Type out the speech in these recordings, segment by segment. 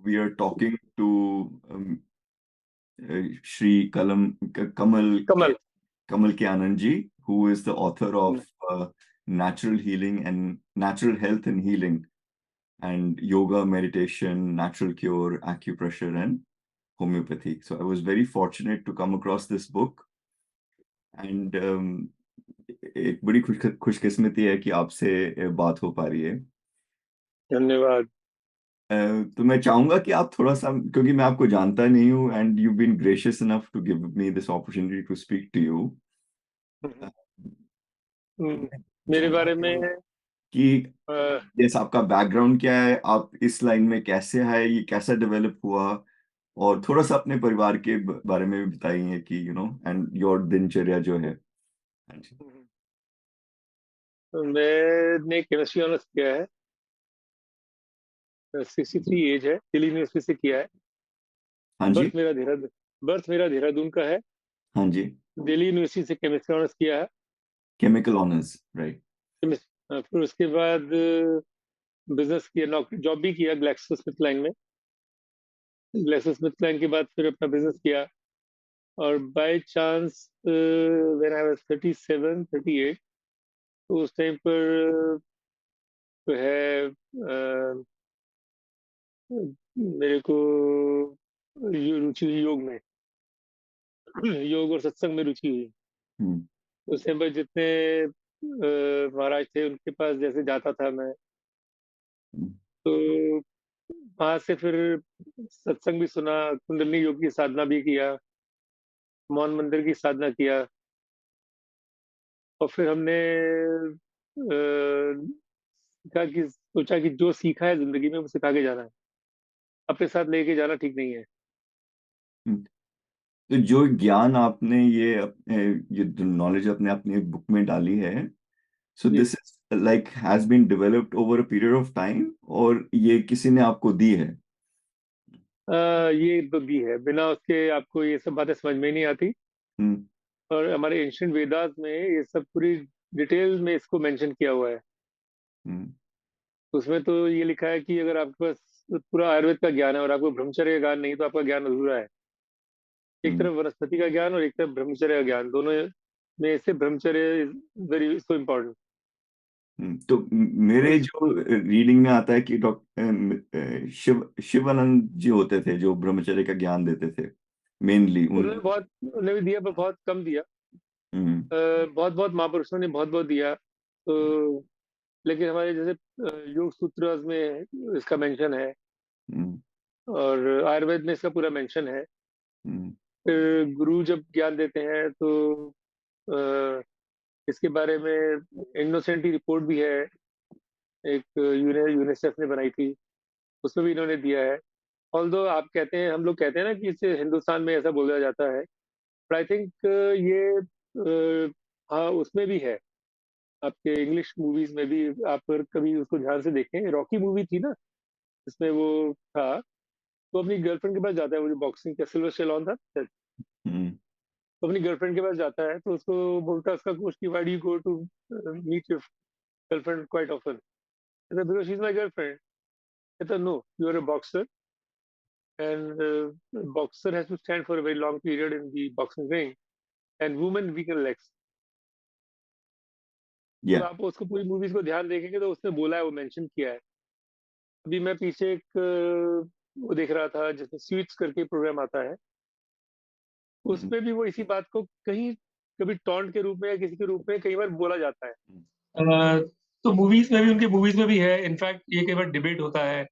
we are talking to Shri Kamal. Kamal K. Anand ji, who is the author hmm, of Natural Healing and Natural Health and Healing and Yoga, Meditation, Natural Cure, Acupressure, and Homeopathy. So I was very fortunate to come across this book, and एक बड़ी खुशकिस्मती है कि आपसे बात हो पा रही है। धन्यवाद। तो मैं चाहूंगा कि आप थोड़ा सा, क्योंकि मैं आपको जानता नहीं हूँ and you been gracious enough to give me this opportunity to speak to you. Hmm, मैं हम्म, मेरे जानना बारे में चाहूंगा कि अ, जैसा आपका बैकग्राउंड क्या है, आप इस लाइन में कैसे है, ये कैसा डेवलप हुआ, और थोड़ा सा अपने परिवार के बारे में भी बताइए कि एंड योर दिनचर्या जो है। हाँ जी। मैंने केमिस्ट्री ऑनर्स किया है। 63 एज है, दिल्ली यूनिवर्सिटी से किया है। हाँ जी। बर्थ मेरा देहरादून का है। हाँ जी। दिल्ली यूनिवर्सिटी से केमिस्ट्री ऑनर्स किया है। Chemical honours, right. फिर उसके बाद बिजनेस किया, नौकरी जॉब भी किया ग्लैक्सोस्मिथक्लाइन में। ग्लैक्सोस्मिथक्लाइन के बाद फिर अपना बिजनेस किया। और by chance when I was 37 38, तो उस टाइम पर जो है मेरे को रुचि हुई योग में। योग और सत्संग में रुचि हुई। हम्म। उस टाइम पर जितने महाराज थे उनके पास जैसे जाता था मैं, तो वहां से फिर सत्संग भी सुना, कुंडलिनी योग की साधना भी किया, मौन मंदिर की साधना किया। और फिर हमने सोचा कि जो सीखा है जिंदगी में वो सिखा के जाना है, अपने साथ लेके जाना ठीक नहीं है। हम्म। तो जो ज्ञान आपने ये जो नॉलेज आपने अपनी बुक में डाली है, सो जी। This is like has been developed over a period of time, और ये किसी ने आपको दी है? ये तो भी है, बिना उसके आपको ये सब बातें समझ में नहीं आती। हम्म। और हमारे एंशियंट वेदास में ये सब पूरी डिटेल में इसको मेंशन किया हुआ है। हम्म। उसमें तो ये लिखा है कि अगर आपके पास पूरा आयुर्वेद का ज्ञान है और आपको ब्रह्मचर्य का ज्ञान नहीं, तो आपका ज्ञान अधूरा है। एक हम्म। तरफ वनस्पति का ज्ञान और एक तरफ ब्रह्मचर्य का ज्ञान, दोनों में से ब्रह्मचर्य इज वेरी सो इम्पोर्टेंट। तो मेरे उस जो रीडिंग में आता है कि डॉक्टर शिवानंद जी होते थे जो ब्रह्मचर्य का ज्ञान देते थे, मेनली उन। उन्होंने भी दिया पर बहुत कम दिया। हम्म। बहुत बहुत महापुरुषों ने बहुत बहुत दिया। तो लेकिन हमारे जैसे योग सूत्र में इसका मेंशन है, हम्म। और आयुर्वेद में इसका पूरा मेंशन है। हम्म। फिर गुरु जब ज्ञान देते हैं तो अ, इसके बारे में इग्नोसेंट की रिपोर्ट भी है, एक यूनिसेफ ने बनाई थी, उसमें भी इन्होंने दिया है। ऑल्दो आप कहते हैं, हम लोग कहते हैं ना कि इसे हिंदुस्तान में ऐसा बोला जाता है, बट आई थिंक ये हाँ उसमें भी है। आपके इंग्लिश मूवीज में भी आप अगर कभी उसको ध्यान से देखें, रॉकी मूवी थी ना, इसमें वो था, वो अपनी गर्लफ्रेंड के पास जाता है, वो जो बॉक्सिंग का सिल्वर स्टेलोन था, हम्म। तो अपनी गर्लफ्रेंड के पास जाता है, तो उसको बोलता है उसका कोच कि why do you go to meet your girlfriend quite often, because she is my girlfriend. कहता no, you are a boxer and boxer has to stand for a very long period in the boxing ring, and women weaken legs. तो या। आप उसको पूरी movies को ध्यान देखेंगे तो उसने बोला है, वो मेंशन किया है। अभी मैं पीछे एक वो देख रहा था जिसमें स्वीट्स करके प्रोग्राम आता है, उसमें भी वो इसी बात को कहीं कभी टॉन्ट के रूप में या किसी के रूप में कई बार बोला जाता है। अ, तो मूवीज में भी है। इनफैक्ट ये कई बार डिबेट होता है,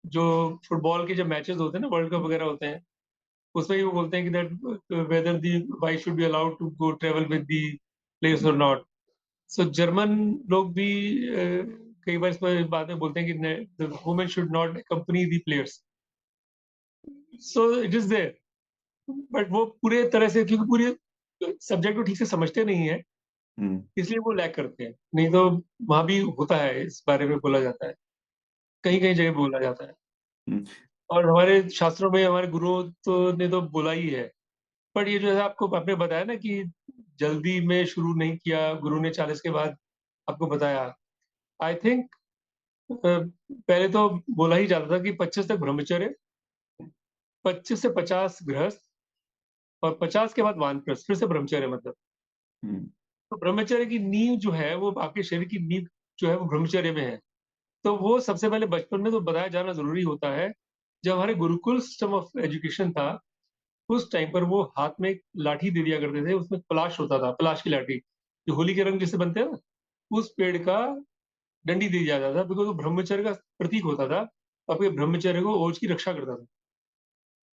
जो फुटबॉल के जब मैचेस होते हैं ना, वर्ल्ड कप वगैरह होते हैं, उसमें ही वो बोलते हैं कि that whether the wife should be allowed to go travel with the players और नॉट। सो जर्मन लोग भी कई बार इसमें बाद में बोलते हैं कि the women should not accompany the players. So it is there, but वो पूरे तरह से, क्योंकि पूरे सब्जेक्ट को ठीक से समझते नहीं है, हम्म। इसलिए वो लैग करते हैं। नहीं तो वहां भी होता है, इस बारे में बोला जाता है, कहीं कहीं जगह बोला जाता है। हम्म। और हमारे शास्त्रों में हमारे गुरुओं ने तो बोला ही है। पर ये जो है आपको आपने बताया ना कि जल्दी में शुरू नहीं किया, गुरु ने 40 के बाद आपको बताया। आई थिंक पहले तो बोला ही जाता था कि 25 तक ब्रह्मचर्य, 25 से 50 गृहस्थ, और 50 के बाद वानप्रस्थ, फिर से ब्रह्मचर्य मतलब। हम्म, तो ब्रह्मचर्य की नींव जो है वो आपके शरीर की नींव जो है वो ब्रह्मचर्य में है। तो वो सबसे पहले बचपन में तो बताया जाना जरूरी होता है। जब हमारे गुरुकुल सिस्टम ऑफ एजुकेशन था, उस टाइम पर वो हाथ में एक लाठी दे दिया करते थे, उसमें पलाश होता था, पलाश की लाठी जो होली के रंग जैसे बनते हैं ना, उस पेड़ का डंडी दे दिया जाता था, बिकॉज वो ब्रह्मचर्य का प्रतीक होता था। आपके ब्रह्मचर्य को, ओज की रक्षा करता था।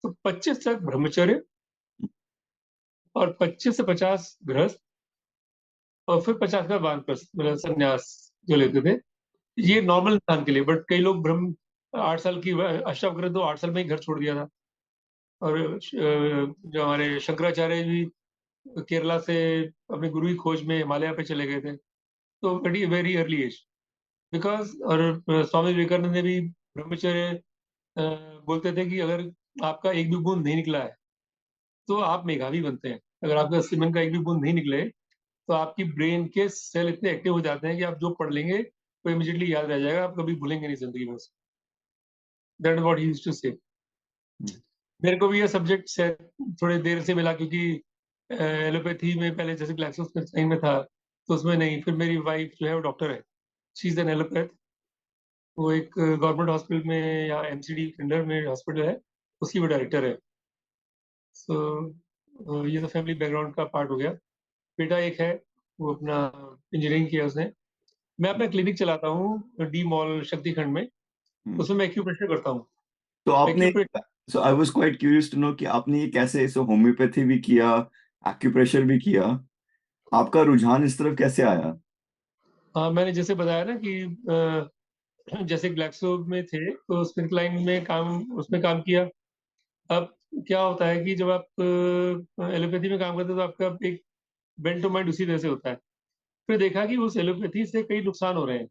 तो 25 तक ब्रह्मचर्य, और 25 से 50 गृहस्थ, और फिर 50 का वानप्रस्थ मतलब संन्यास जो लेते थे। ये नॉर्मल इंसान के लिए, बट कई लोग ब्रह्म 8 साल की अष्टावक्र तो 8 साल में ही घर छोड़ दिया था। और जो हमारे शंकराचार्य भी केरला से अपने गुरु की खोज में हिमालय पे चले गए थे, तो very very early age. Because, और स्वामी विवेकानंद ने भी ब्रह्मचर्य अ, बोलते थे कि अगर आपका एक भी बूंद नहीं निकला है तो आप मेधावी बनते हैं। अगर आपका सीमेंट का एक भी बूंद नहीं निकले तो आपकी ब्रेन के सेल इतने एक्टिव हो जाते हैं कि आप जो पढ़ लेंगे वो इमीडिएटली याद रह जाएगा, आप कभी भूलेंगे नहीं जिंदगी में। That is what he used to say. Hmm. मेरे को भी ये सब्जेक्ट से थोड़े देर से मिला, क्योंकि एलोपैथी में पहले जैसे ग्लैक्सोस्मिथक्लाइन में था, तो उसमें नहीं। फिर मेरी वाइफ जो है वो डॉक्टर है, शी इज एन एलोपैथ। वो एक गवर्नमेंट हॉस्पिटल में, या एमसीडी फिंडर में हॉस्पिटल है, उसकी वो डायरेक्टर है। सो ये तो फैमिली बैकग्राउंड का पार्ट हो गया। बेटा एक है, वो अपना इंजीनियरिंग किया उसने। मैं अपना क्लिनिक चलाता हूँ डी मॉल शक्तिखंड में, हम्म। उसमें मैं एक्यूप्रेशर करता हूँ। तो आपने, acupressure, so I was quite curious to know कि आपने ये कैसे, सो होम्योपैथी भी किया, एक्यूप्रेशर भी किया, आपका रुझान इस तरफ कैसे आया? हाँ मैंने जैसे बताया ना कि जैसे ग्लैक्सो में थे तो स्पिन लाइन में काम, उसमें काम किया। अब क्या होता है कि जब आप एलोपैथी में काम करते हैं तो आपका एक बेंट टू माइंड उसी तरह से होता है। फिर देखा कि उस एलोपैथी से कई नुकसान हो रहे हैं,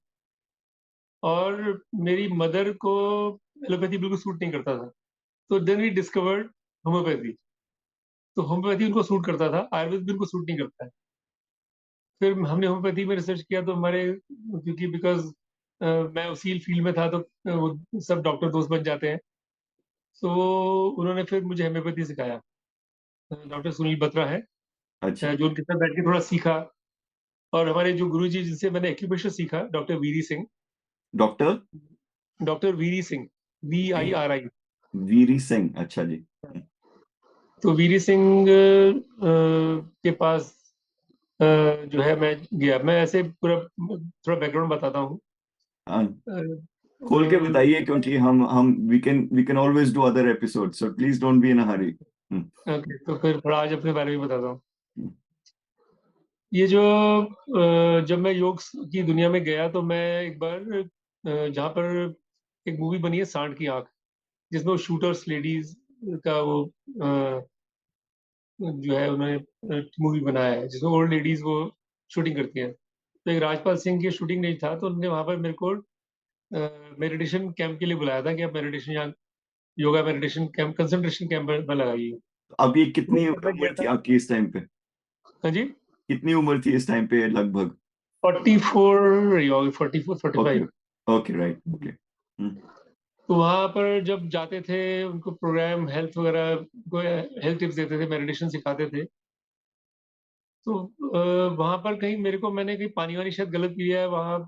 और मेरी मदर को एलोपैथी बिल्कुल सूट नहीं करता था। तो देन वी डिस्कवर्ड होम्योपैथी। तो होम्योपैथी उनको सूट करता था, आयुर्वेद भी उनको सूट नहीं करता है। फिर हमने होम्योपैथी में रिसर्च किया, तो हमारे, क्योंकि बिकॉज मैं उसी फील्ड में था, तो वो सब डॉक्टर दोस्त बन जाते हैं। तो उन्होंने फिर मुझे होम्योपैथी सिखाया। डॉक्टर सुनील बत्रा है, अच्छा। जो उनके साथ बैठ के थोड़ा सीखा। और हमारे जो गुरुजी जिनसे मैंने एक्यूप्रेशर सीखा, doctor Viri Singh. Doctor doctor Viri Singh, VIRI। Viri Singh, अच्छा जी। तो वीरी सिंह के पास जो है मैं गया। मैं ऐसे पूरा थोड़ा बैकग्राउंड बताता हूँ। हाँ, अ, खोल के बताइए, अ, क्योंकि हम we can always do other episode, so please don't be in a hurry. Okay, तो फिर थोड़ा आज अपने बारे में बताता हूँ। ये जो जब मैं योग की दुनिया में गया, तो मैं एक बार जहाँ पर एक मूवी बनी है सांड की आंख, जिसमें वो शूटर्स लेडीज का वो जो है उन्होंने मूवी बनाया है, जिसमें ओल्ड लेडीज वो शूटिंग करती हैं। तो एक राजपाल सिंह की शूटिंग नहीं था, तो उन्होंने वहां पर मेरे को मेडिटेशन कैंप के लिए बुलाया था कि आप मेडिटेशन यहाँ, yoga meditation camp, concentration camp में लगाइए। अब ये तो कितनी मैं उम्र गया थी था। आपकी इस टाइम पे? हाँ जी। कितनी उम्र थी इस टाइम पे लगभग? 44 रही होगी, 44 ओके, 45। Okay, right, okay. तो वहां पर जब जाते थे, उनको प्रोग्राम हेल्थ वगैरह को हेल्थ टिप्स देते थे, मेडिटेशन सिखाते थे। तो वहां पर कहीं मेरे को, मैंने कहीं पानी वानी शायद गलत पिया है वहाँ,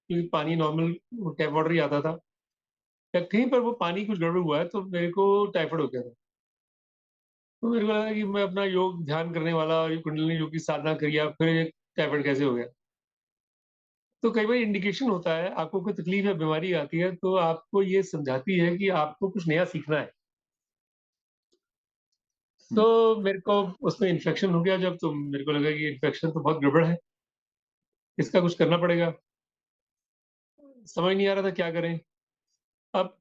क्योंकि पानी नॉर्मल टैप वाटर ही आता था। या कहीं पर वो पानी कुछ गड़बड़ हुआ है, तो मेरे को टाइफाइड हो गया था। तो मेरे को लगा कि मैं अपना योग ध्यान करने वाला और ये कुंडलिनी योग की साधना करिए, फिर ये टाइफाइड कैसे हो गया। तो कई बार इंडिकेशन होता है, आपको कोई तकलीफ या बीमारी आती है तो आपको ये समझाती है कि आपको कुछ नया सीखना है। तो मेरे को उसमें इन्फेक्शन हो गया जब, तो मेरे को लगा कि इन्फेक्शन तो बहुत गड़बड़ है, इसका कुछ करना पड़ेगा। समझ नहीं आ रहा था क्या करें। अब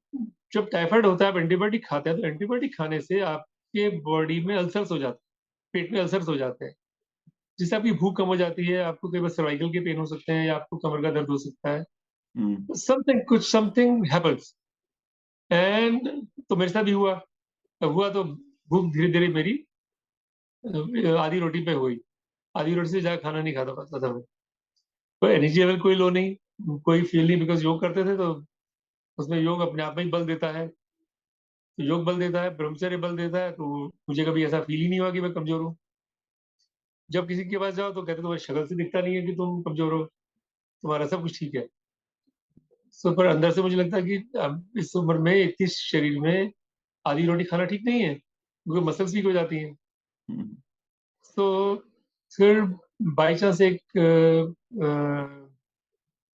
जब टाइफाइड होता है, आप एंटीबायोटिक खाते हैं, तो एंटीबायोटिक खाने से आपके बॉडी में अल्सर्स हो जाते हैं, पेट में अल्सर्स हो जाते हैं, जिससे आपकी भूख कम हो जाती है, आपको कई बार सर्वाइकल के पेन हो सकते हैं, या आपको कमर का दर्द हो सकता है। Something happens. एंड तो मेरे साथ भी हुआ। अब हुआ तो भूख धीरे धीरे मेरी आधी रोटी पे हुई। आधी रोटी से ज्यादा खाना नहीं खाता पाता था मैं। तो एनर्जी लेवल कोई लो नहीं, कोई फील नहीं, बिकॉज योग करते थे तो उसमें योग अपने आप में ही बल देता है। तो योग बल देता है, ब्रह्मचर्य बल देता है, तो मुझे कभी ऐसा फील ही नहीं हुआ कि मैं कमजोर हूँ। जब किसी के पास जाओ तो कहते तुम्हारी शक्ल से दिखता नहीं है कि तुम कमजोर हो, तुम्हारा सब कुछ ठीक है। सो पर अंदर से मुझे लगता है कि अब इस उम्र में, 31 शरीर में, आधी रोटी खाना ठीक नहीं है, क्योंकि मसल्स वीक हो जाती हैं। हम्म, तो फिर बाई चांस एक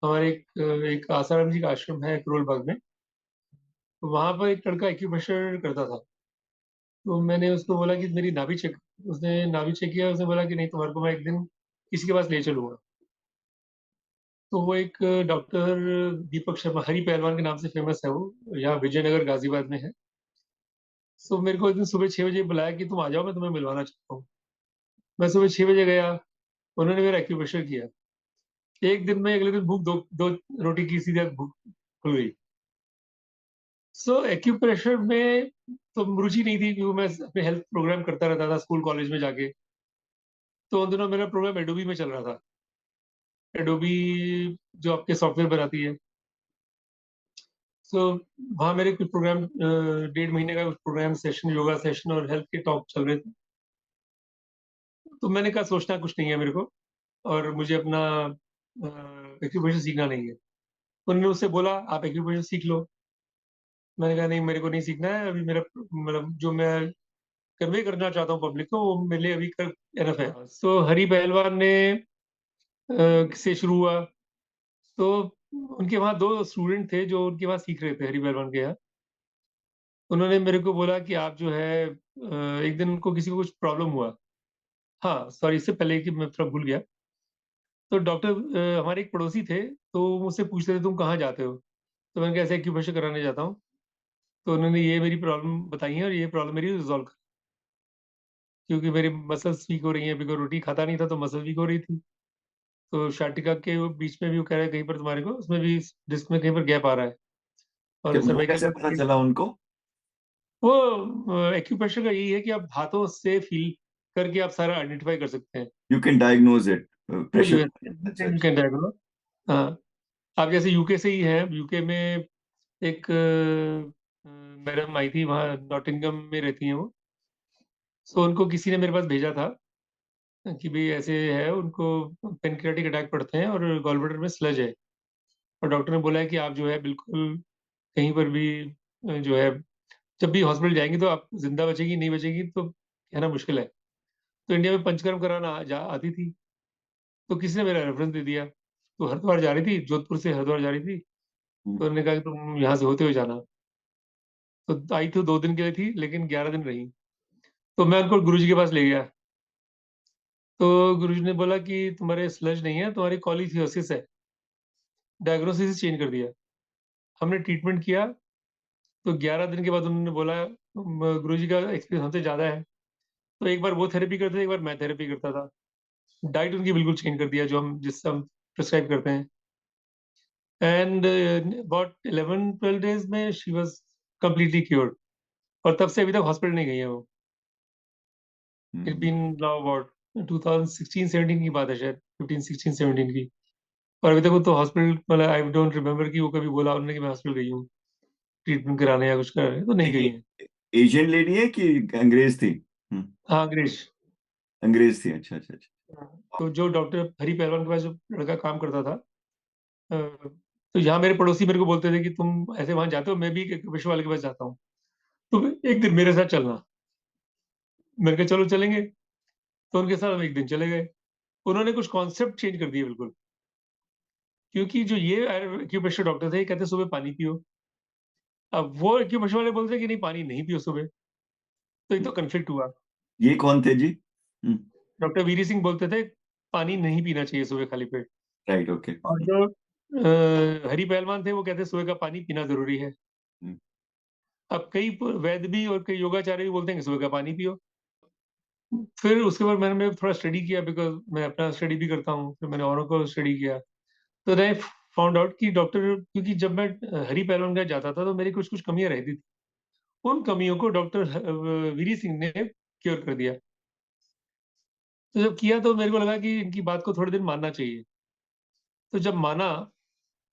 हमारे एक आसाराम जी का आश्रम है करोल बाग में, तो वहां पर एक लड़का एक्यूप्रेशर करता था। तो मैंने उसको बोला कि मेरी नाभि चेक, उसने नाभि चेक किया, उसने बोला कि नहीं, तुम्हारे को मैं एक दिन किसी के पास ले चलूंगा। तो वो एक डॉक्टर दीपक शर्मा, हरी पहलवान के नाम से फेमस है, वो यहाँ विजयनगर गाजियाबाद में है। तो मेरे को एक दिन सुबह 6 बजे बुलाया कि तुम आ जाओ, मैं तुम्हें मिलवाना चाहता हूँ। मैं सुबह 6 बजे गया, उन्होंने मेरा एक्यूप्रेशर किया। एक दिन में, अगले दिन भूख दो दो रोटी की सीधे भूख खुल गई। सो एक्यूप्रेशर में तो रुचि नहीं थी, क्योंकि मैं अपने हेल्थ प्रोग्राम करता रहता था स्कूल कॉलेज में जाके। तो उन दिनों मेरा प्रोग्राम एडोबी में चल रहा था। एडोबी जो आपके सॉफ्टवेयर बनाती है। सो वहाँ मेरे कुछ प्रोग्राम, 1.5 महीने का प्रोग्राम सेशन, योगा सेशन और हेल्थ के टॉक चल रहे थे। तो मैंने कहा सोचना कुछ नहीं है मेरे को, और मुझे अपना एक्यूप्रेशर सीखना नहीं है। उन्होंने उससे बोला आप एक्यूप्रेशर सीख लो। मैंने कहा नहीं, मेरे को नहीं सीखना है अभी। मेरा मतलब जो मैं कन्वे करना चाहता हूँ पब्लिक को, वो मेरे लिए अभी कर एनफ है। सो हरी पहलवान ने से शुरू हुआ। तो उनके वहाँ 2 स्टूडेंट थे जो उनके वहाँ सीख रहे थे, हरी पहलवान के यहाँ। उन्होंने मेरे को बोला कि आप जो है, एक दिन उनको किसी को कुछ प्रॉब्लम हुआ। हाँ सॉरी, इससे पहले कि मैं थोड़ा भूल गया। तो डॉक्टर, हमारे एक पड़ोसी थे, तो वो मुझसे पूछते थे तुम कहाँ जाते हो। तो मैंने कहा ऐसे एक्यूप्रेशर कराने जाता हूँ। तो उन्होंने ये मेरी प्रॉब्लम बताई है, और ये प्रॉब्लम मेरी रिजॉल्व कर, क्योंकि मेरी मसल्स वीक हो रही हैं, बिकॉज रोटी खाता नहीं था तो मसल वीक हो रही थी। तो शाटिका के वो बीच में भी वो कह रहा है कहीं पर तुम्हारे को, उसमें भी डिस्क में कहीं पर गैप आ रहा है, और वो सर्वाइकल कैसे में पता चला उनको? वो एक्यूप्रेशर का यही है कि आप हाथों से फील करके आप सारा आइडेंटिफाई कर सकते हैं। यू कैन डायग्नोज इट, वो प्रेशर। अच्छा यू अच्छा। Can diagnose. हाँ, आप जैसे यूके से ही हैं, यूके में एक मैडम आई थी, वहाँ नॉटिंगम में रहती हैं वो। सो उनको किसी ने मेरे पास भेजा था कि भाई ऐसे है, उनको पेनक्रियाटिक अटैक पड़ते हैं और गॉल ब्लैडर में स्लज है। और डॉक्टर ने बोला है कि आप जो है बिल्कुल कहीं पर भी जो है, जब भी हॉस्पिटल जाएंगी तो आप जिंदा बचेगी नहीं बचेगी तो कहना मुश्किल है। तो इंडिया में पंचकर्म कराना आती थी। तो किसी ने मेरा रेफरेंस दे दिया। तो हरिद्वार जा रही थी, जोधपुर से हरिद्वार जा रही थी। तो उन्होंने कहा कि तुम यहाँ से होते हुए जाना। तो आई तो 2 दिन के लिए थी, लेकिन 11 दिन रही। तो मैं उनको गुरुजी के पास ले गया। तो गुरुजी ने बोला कि तुम्हारे स्लज नहीं है, तुम्हारी कॉलीथियोसिस है। डायग्नोसिस चेंज कर दिया। हमने ट्रीटमेंट किया। तो 11 दिन के बाद उन्होंने बोला, गुरुजी का एक्सपीरियंस हमसे ज्यादा है, तो एक बार वो थेरेपी करते थे, एक बार मैं थेरेपी करता था। डाइट उनकी बिल्कुल चेंज कर दिया, जो हम जिससे हम प्रिस्क्राइब करते हैं। एंड अबाउट 11-12 डेज में शी वॉज कम्प्लीटली क्योर्ड। और तब से अभी तक हॉस्पिटल नहीं गई है वो। इट बीन नाउ अबाउट 2016-17 की बात है, शायद 15-16-17 की। और अभी तक वो तो हॉस्पिटल, मतलब आई डोंट रिमेम्बर कि वो कभी बोला उन्होंने कि मैं हॉस्पिटल गई हूँ ट्रीटमेंट कराने या कुछ कराने, तो नहीं गई है। एशियन लेडी है कि अंग्रेज थी? हाँ, अंग्रेज। अंग्रेज थी, अच्छा अच्छा अच्छा। तो जो डॉक्टर हरी पहलवान के पास जो लड़का काम करता था, तो यहाँ मेरे पड़ोसी मेरे को बोलते थे कि तुम ऐसे वहां जाते हो, मैं भी एक विश्व वाले के पास जाता हूँ, तो एक दिन मेरे साथ चलना। मैंने कहा चलो चलेंगे। तो उनके साथ हम एक दिन चले गए। उन्होंने कुछ कॉन्सेप्ट चेंज कर दिए बिल्कुल। क्योंकि जो ये एक्यूप्रेशर डॉक्टर थे, ये कहते सुबह पानी पियो। अब वो एक्यूप्रेशर वाले बोलते कि नहीं, पानी नहीं पियो सुबह। तो ये तो कन्फ्लिक्ट हुआ। ये कौन थे जी? डॉक्टर वीरी सिंह बोलते थे पानी नहीं पीना चाहिए सुबह खाली पेट। Right, okay. और जो हरी पहलवान थे, वो कहते सुबह का पानी पीना जरूरी है। अब कई वैद्य भी और कई योगाचार्य भी बोलते हैं कि सुबह का पानी पियो। फिर उसके बाद मैंने थोड़ा स्टडी किया, बिकॉज मैं अपना स्टडी भी करता हूँ, फिर मैंने औरों को स्टडी किया। तो आई फाउंड आउट कि डॉक्टर, क्योंकि जब मैं हरी पहलवान का जाता था तो मेरी कुछ कुछ कमियां रहती थी। उन कमियों को डॉक्टर वीरी सिंह ने क्योर कर दिया। तो जब किया तो मेरे को लगा कि इनकी बात को थोड़े दिन मानना चाहिए। तो जब माना,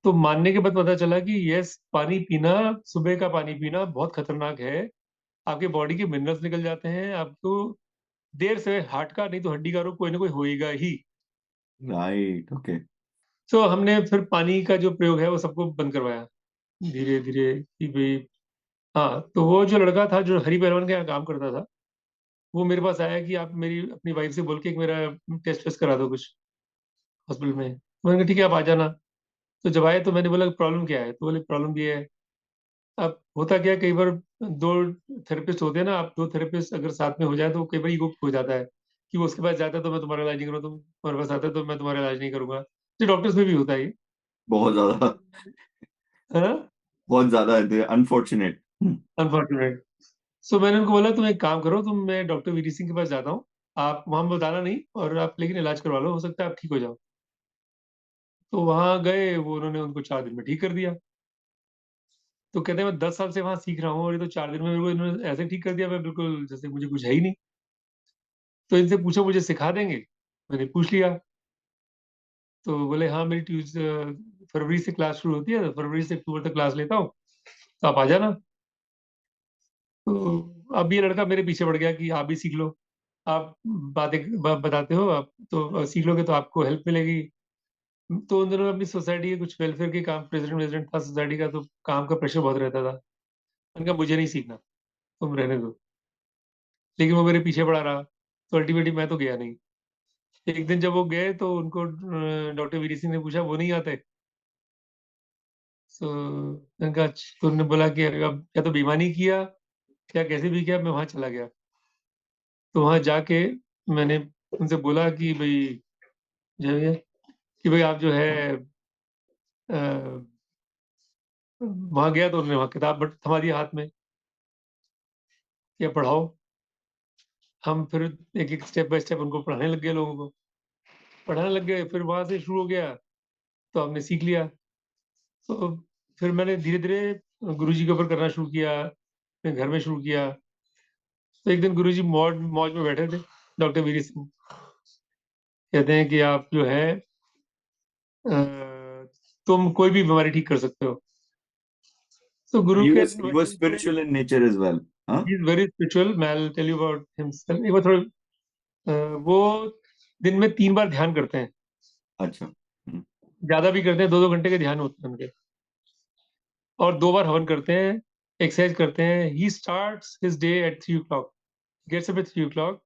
तो मानने के बाद पता चला कि यस, पानी पीना, सुबह का पानी पीना बहुत खतरनाक है। आपके बॉडी के मिनरल्स निकल जाते हैं, आपको देर से हार्ट का नहीं तो हड्डी का रोग कोई ना कोई होएगा ही। Right, okay. तो हमने फिर पानी का जो प्रयोग है वो सबको बंद करवाया धीरे धीरे कि भाई। हाँ, तो वो जो लड़का था जो हरी पहलवान के यहाँ काम करता था, वो मेरे पास आया कि आप मेरी अपनी वाइफ से बोल के एक मेरा टेस्ट वेस्ट करा दो कुछ हॉस्पिटल में। मैंने कहा ठीक है, आप आ जाना। तो जब आए तो मैंने बोला प्रॉब्लम क्या है, तो बोले प्रॉब्लम ये है। अब होता क्या है, कई बार दो थेरेपिस्ट होते हैं ना, आप दो थेरेपिस्ट अगर साथ में हो जाए तो कई बार ईगो हो जाता है कि वो उसके पास जाता है तो मैं तुम्हारा इलाज नहीं करूँ, तुम तुम्हारे पास आता है तो मैं तुम्हारा इलाज नहीं करूंगा। तो डॉक्टर्स में भी होता है ये। बहुत ज्यादा, बहुत ज्यादा अनफॉर्चुनेट। अनफॉर्चुनेट। सो मैंने उनको बोला तुम एक काम करो, तुम मैं डॉक्टर वीरी सिंह के पास जाता हूँ, आप वहां बताना नहीं, और आप लेकिन इलाज करवा लो, हो सकता है आप ठीक हो जाओ। तो वहां गए, वो उन्होंने उनको 4 दिन में ठीक कर दिया। तो कहते हैं मैं 10 साल से वहां सीख रहा हूँ और ये तो 4 दिन में मेरे को इन्होंने ऐसे ठीक कर दिया, मैं बिल्कुल जैसे मुझे कुछ है ही नहीं। तो इनसे पूछो मुझे सिखा देंगे। मैंने पूछ लिया। तो बोले हाँ, मेरी फरवरी से क्लास शुरू होती है, तो फरवरी से अक्टूबर तक क्लास लेता हूँ, तो आप आ जाना। तो अब ये लड़का मेरे पीछे पड़ गया कि आप भी सीख लो, आप बताते हो, आप तो सीख लोगे तो आपको हेल्प मिलेगी। तो उन दिनों में अपनी सोसाइटी के कुछ वेलफेयर के काम, प्रेसिडेंट वेसिडेंट था सोसाइटी का, तो काम का प्रेशर बहुत रहता था। मैंने कहा मुझे नहीं सीखना, तुम रहने दो। लेकिन वो मेरे पीछे पड़ा रहा, तो अल्टीमेटली मैं तो गया नहीं। एक दिन जब वो गए तो उनको डॉक्टर वीरी सिंह ने पूछा वो नहीं आते। सो मैंने कहा "अच्छा।" तो उन्होंने बोला कि अब या तो बेईमानी किया या कैसे भी किया, मैं वहां चला गया। तो वहां जाके मैंने उनसे बोला कि भाई जो है, कि भाई आप जो है वहां गया तो उन्होंने वहां किताब बट थमा दिया हाथ में कि अब पढ़ाओ। हम फिर एक एक स्टेप बाय स्टेप उनको पढ़ाने लग गए, लोगों को पढ़ाने लग गए, फिर वहां से शुरू हो गया। तो हमने सीख लिया। तो फिर मैंने धीरे धीरे गुरुजी के ऊपर करना शुरू किया, फिर घर में शुरू किया। तो एक दिन गुरुजी मौज मौज में बैठे थे, डॉक्टर वीरी सिंह कहते हैं कि आप जो है अ, तुम कोई भी बीमारी ठीक कर सकते हो। तो गुरु के He was spiritual in nature as well, हाँ? ही इज वेरी स्पिरिचुअल, मैं I tell you about himself. एक बार थोड़ा वो दिन में 3 बार ध्यान करते हैं, अच्छा। ज्यादा भी करते हैं, 2-2 घंटे के ध्यान होते हैं उनके। और 2 बार हवन करते हैं, एक्सरसाइज करते हैं। He starts his day at 3 o'clock, gets up at 3 o'clock।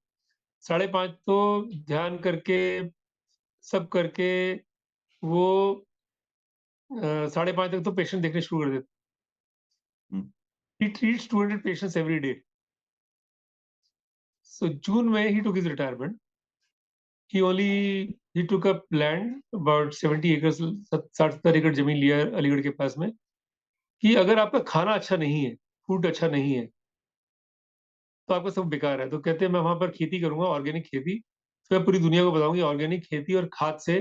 5:30 तो ध्यान करके सब करके वो 5:30 तक तो पेशेंट देखने शुरू कर देते। Hmm. He treats 200 patients every day. So June में he took his retirement. he took up land about 70 acres, 60-70 एकड़ जमीन लिया है अलीगढ़ के पास में। कि अगर आपका खाना अच्छा नहीं है, फूड अच्छा नहीं है, तो आपका सब बेकार है। तो कहते हैं मैं वहां पर खेती करूंगा, ऑर्गेनिक खेती। तो मैं पूरी दुनिया को बताऊंगी ऑर्गेनिक खेती और खाद से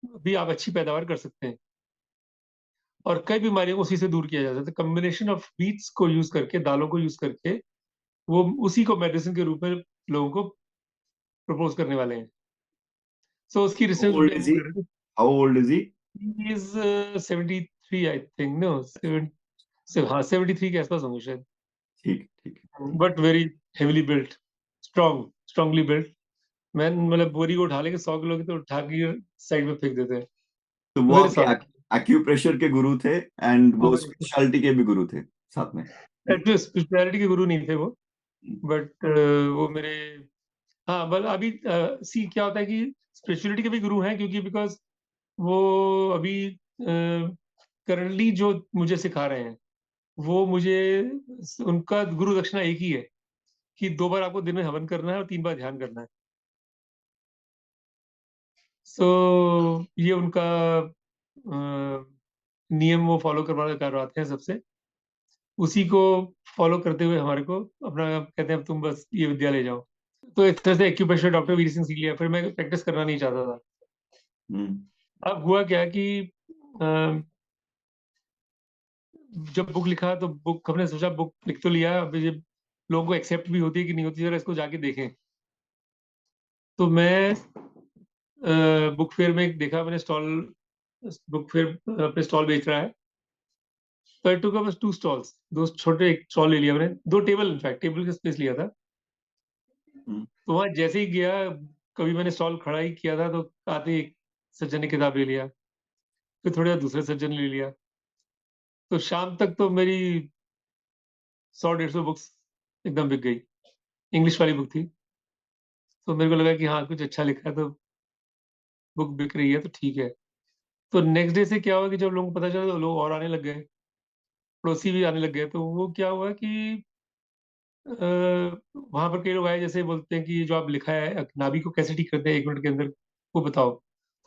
भी आप अच्छी पैदावार कर सकते हैं, और कई बीमारियों को उसी से दूर किया जा सकता है। कम्बिनेशन ऑफ बीट्स को यूज करके, दालों को यूज करके, वो उसी को मेडिसिन के रूप में लोगों को प्रपोज करने वाले हैं। सो उसकी How रिसर्च old भी is हम he? कर रहे हैं। How old is he? He is 73, I think. No, हाँ 73 के आसपास होंगे शायद। ठीक ठीक ठीक। But very heavily built, strongly built man. मतलब बोरी को उठा लेंगे, 100 किलो की, तो उठा के साइड में फेंक देते हैं। तो वो वेरी आपके सॉलिड। एक्यूप्रेशर के गुरु थे, एंड वो स्पेशलिटी के भी गुरु थे साथ में? एक्चुअली स्पिरिचुअलिटी के गुरु नहीं थे वो, बट वो मेरे, हाँ बल अभी सी क्या होता है कि स्पिरिचुअलिटी के भी गुरु हैं, क्योंकि बिकॉज वो अभी करंटली जो मुझे सिखा रहे हैं, वो मुझे, उनका गुरु दक्षिणा एक ही है कि 2 बार आपको दिन में हवन करना है और 3 बार ध्यान करना है। सो ये उनका नियम वो फॉलो करवाते हैं सबसे। उसी को फॉलो करते हुए हमारे को अपना कहते हैं तुम बस ये विद्या ले जाओ। तो इस तरह से एक्यूप्रेशर डॉक्टर वीर सिंह सीख लिया। फिर मैं प्रैक्टिस करना नहीं चाहता था। हम्म। अब हुआ क्या कि अ, जब बुक लिखा तो बुक हमने सोचा बुक लिख तो लिया, अब ये लोगों को एक्सेप्ट भी होती है कि नहीं होती, जरा इसको जाके देखें। तो मैं बुक फेयर में देखा मैंने स्टॉल, बुक फिर अपने स्टॉल बेच रहा है। तो आई टुक अप 2 स्टॉल्स, 2 छोटे, एक स्टॉल ले लिया मैंने, 2 टेबल, इनफैक्ट टेबल का स्पेस लिया था। हम्म, तो वहाँ जैसे ही गया, कभी मैंने स्टॉल खड़ा ही किया था, तो आते ही एक सज्जन ने किताब ले लिया, फिर थोड़ी देर दूसरे सज्जन ने ले लिया। तो शाम तक तो मेरी 100-150 बुक्स एकदम बिक गई। इंग्लिश वाली बुक थी। तो मेरे को लगा कि हाँ, कुछ अच्छा लिखा है तो बुक बिक रही है तो ठीक है। तो नेक्स्ट डे से क्या हुआ कि जब लोगों को पता चला तो लोग और आने लग गए, पड़ोसी भी आने लग गए। तो वो क्या हुआ कि वहां पर कई लोग आए, जैसे बोलते हैं कि ये जो आप लिखा है नाभि को कैसे ठीक करते हैं 1 मिनट के अंदर, वो बताओ।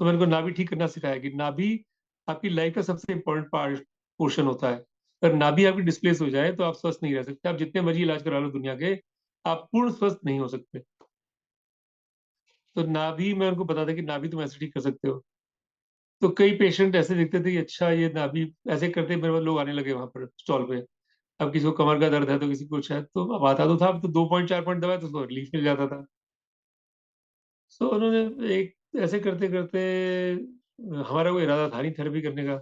तो मैंने को नाभि ठीक करना सिखाया कि नाभि आपकी लाइफ का सबसे इम्पोर्टेंट पार्ट पोर्शन होता है। अगर नाभि आपकी डिस्प्लेस हो जाए तो आप स्वस्थ नहीं रह सकते, आप जितने मर्जी इलाज करा लो दुनिया के, आप पूर्ण स्वस्थ नहीं हो सकते। तो नाभि, मैं उनको बताता कि नाभि तुम ऐसे ठीक कर सकते हो। तो कई पेशेंट ऐसे दिखते थे कि अच्छा ये नाभि ऐसे करते, मेरे पास लोग आने लगे वहां पर स्टॉल पे। अब किसी को कमर का दर्द है तो किसी को कुछ है, तो अब आता तो था, अब तो 2 पॉइंट 4 पॉइंट दबाए तो उसको रिलीफ मिल जाता था। सो उन्होंने एक ऐसे करते करते, हमारा कोई इरादा था नहीं थेरेपी करने का।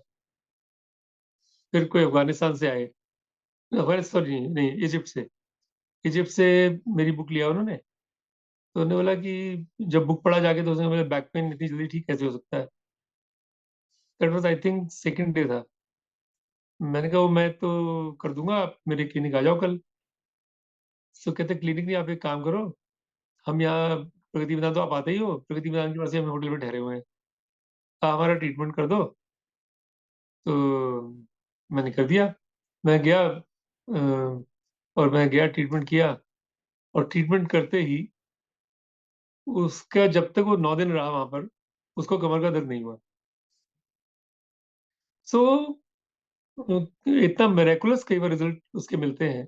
फिर कोई अफगानिस्तान से आए, अफगानिस्तान नहीं, नहीं, इजिप्ट से। इजिप्ट से मेरी बुक लिया उन्होंने। तो उन्होंने बोला कि जब बुक पढ़ा जाके, तो उसने बोला बैक पेन इतनी जल्दी ठीक कैसे हो सकता है। That was I think second day था। मैंने कहा वो मैं तो कर दूंगा, आप मेरे क्लिनिक आ जाओ कल। तो कहते क्लिनिक नहीं, आप एक काम करो, हम यहाँ प्रगति मैदान, तो आप आते ही हो, प्रगति मैदान के पास ही हम होटल में ठहरे हुए हैं, आप हमारा ट्रीटमेंट कर दो। तो मैंने कर दिया। मैं गया, और मैं गया, ट्रीटमेंट किया। और ट्रीटमेंट करते ही उसका, जब तक वो 9 दिन रहा वहां पर, उसको कमर का दर्द नहीं हुआ। सो इतना मेरेकुलस कई बार रिजल्ट उसके मिलते हैं।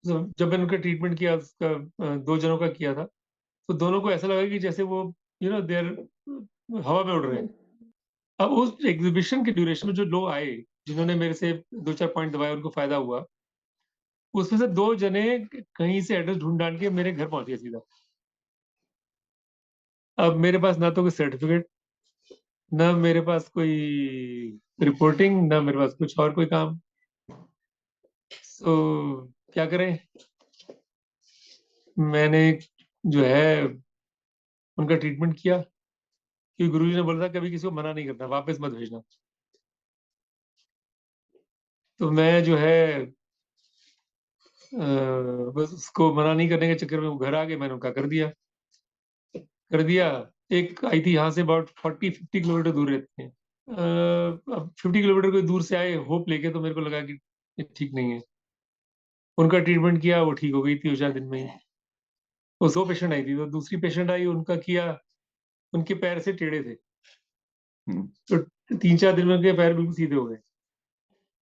जब मैंने उनका ट्रीटमेंट किया, उसका 2 जनों का किया था, तो दोनों को ऐसा लगा कि जैसे वो देर हवा में उड़ रहे हैं। अब उस एग्जीबिशन के ड्यूरेशन में जो लोग आए, जिन्होंने मेरे से 2-4 पॉइंट दबाए, उनको फायदा हुआ। उसमें से 2 जने कहीं से एड्रेस ढूंढ ढांड के मेरे घर पहुंच गए सीधा। अब मेरे पास ना तो कोई सर्टिफिकेट, ना मेरे पास कोई रिपोर्टिंग, ना मेरे पास कुछ और कोई काम। तो क्या करें, मैंने जो है उनका ट्रीटमेंट किया, क्योंकि गुरुजी ने बोला था कभी किसी को मना नहीं करना, वापस मत भेजना। तो मैं जो है बस उसको मना नहीं करने के चक्कर में वो घर आ गए, मैंने उनका कर दिया। एक आई थी यहाँ से अबाउट 40-50 किलोमीटर दूर रहती है। अब 50 किलोमीटर कोई दूर से आए होप लेके, तो मेरे को लगा कि ये ठीक नहीं है। उनका ट्रीटमेंट किया, वो ठीक हो गई थी 4 दिन में ही। वो 2 पेशेंट आई थी, तो दूसरी पेशेंट आई, उनका किया, उनके पैर से टेढ़े थे। हम्म, तो 3-4 दिन में उनके पैर बिल्कुल सीधे हो गए।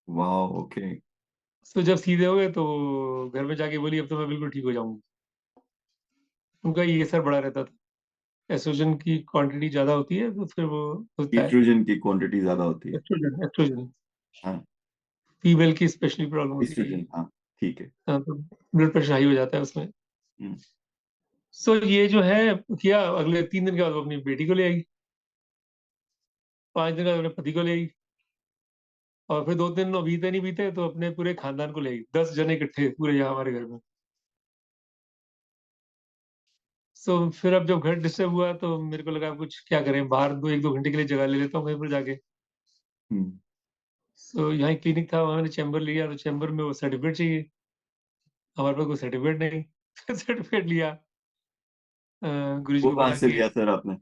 वाह, ओके। तो जब सीधे हो गए तो घर में जाके बोली अब तो मैं बिल्कुल ठीक हो जाऊंगी। उनका ये सर बड़ा रहता था, एस्ट्रोजन की क्वांटिटी ज्यादा होती है, तो फिर वो होता है। ईस्ट्रोजन की क्वांटिटी ज्यादा होती है। एस्ट्रोजन, एस्ट्रोजन हाँ, फीमेल की स्पेशली प्रॉब्लम होती है। ईस्ट्रोजन, हाँ, ठीक है। हाँ, तो ब्लड प्रेशर हाई हो जाता है उसमें। हम्म, सो ये जो है किया, अगले 3 दिन के बाद वो अपनी बेटी को ले आई, 5 दिन के बाद अपने पति को ले आई, और फिर 2 दिन बीते नहीं बीते तो अपने पूरे खानदान को ले आई, 10 जने इकट्ठे पूरे यहाँ हमारे घर में। सो फिर अब जब घर डिस्टर्ब हुआ तो मेरे को लगा कुछ क्या करें, बाहर 1-2 घंटे के लिए जगह ले लेता हूँ कहीं पर जाके। हम्म, सो यहाँ एक क्लिनिक था, वहाँ मैंने चैम्बर लिया, तो चैम्बर में वो सर्टिफिकेट चाहिए, हमारे पास कोई सर्टिफिकेट नहीं। सर्टिफिकेट लिया, गुरु जी वो को कहाँ बोला से कि लिया सर आपने?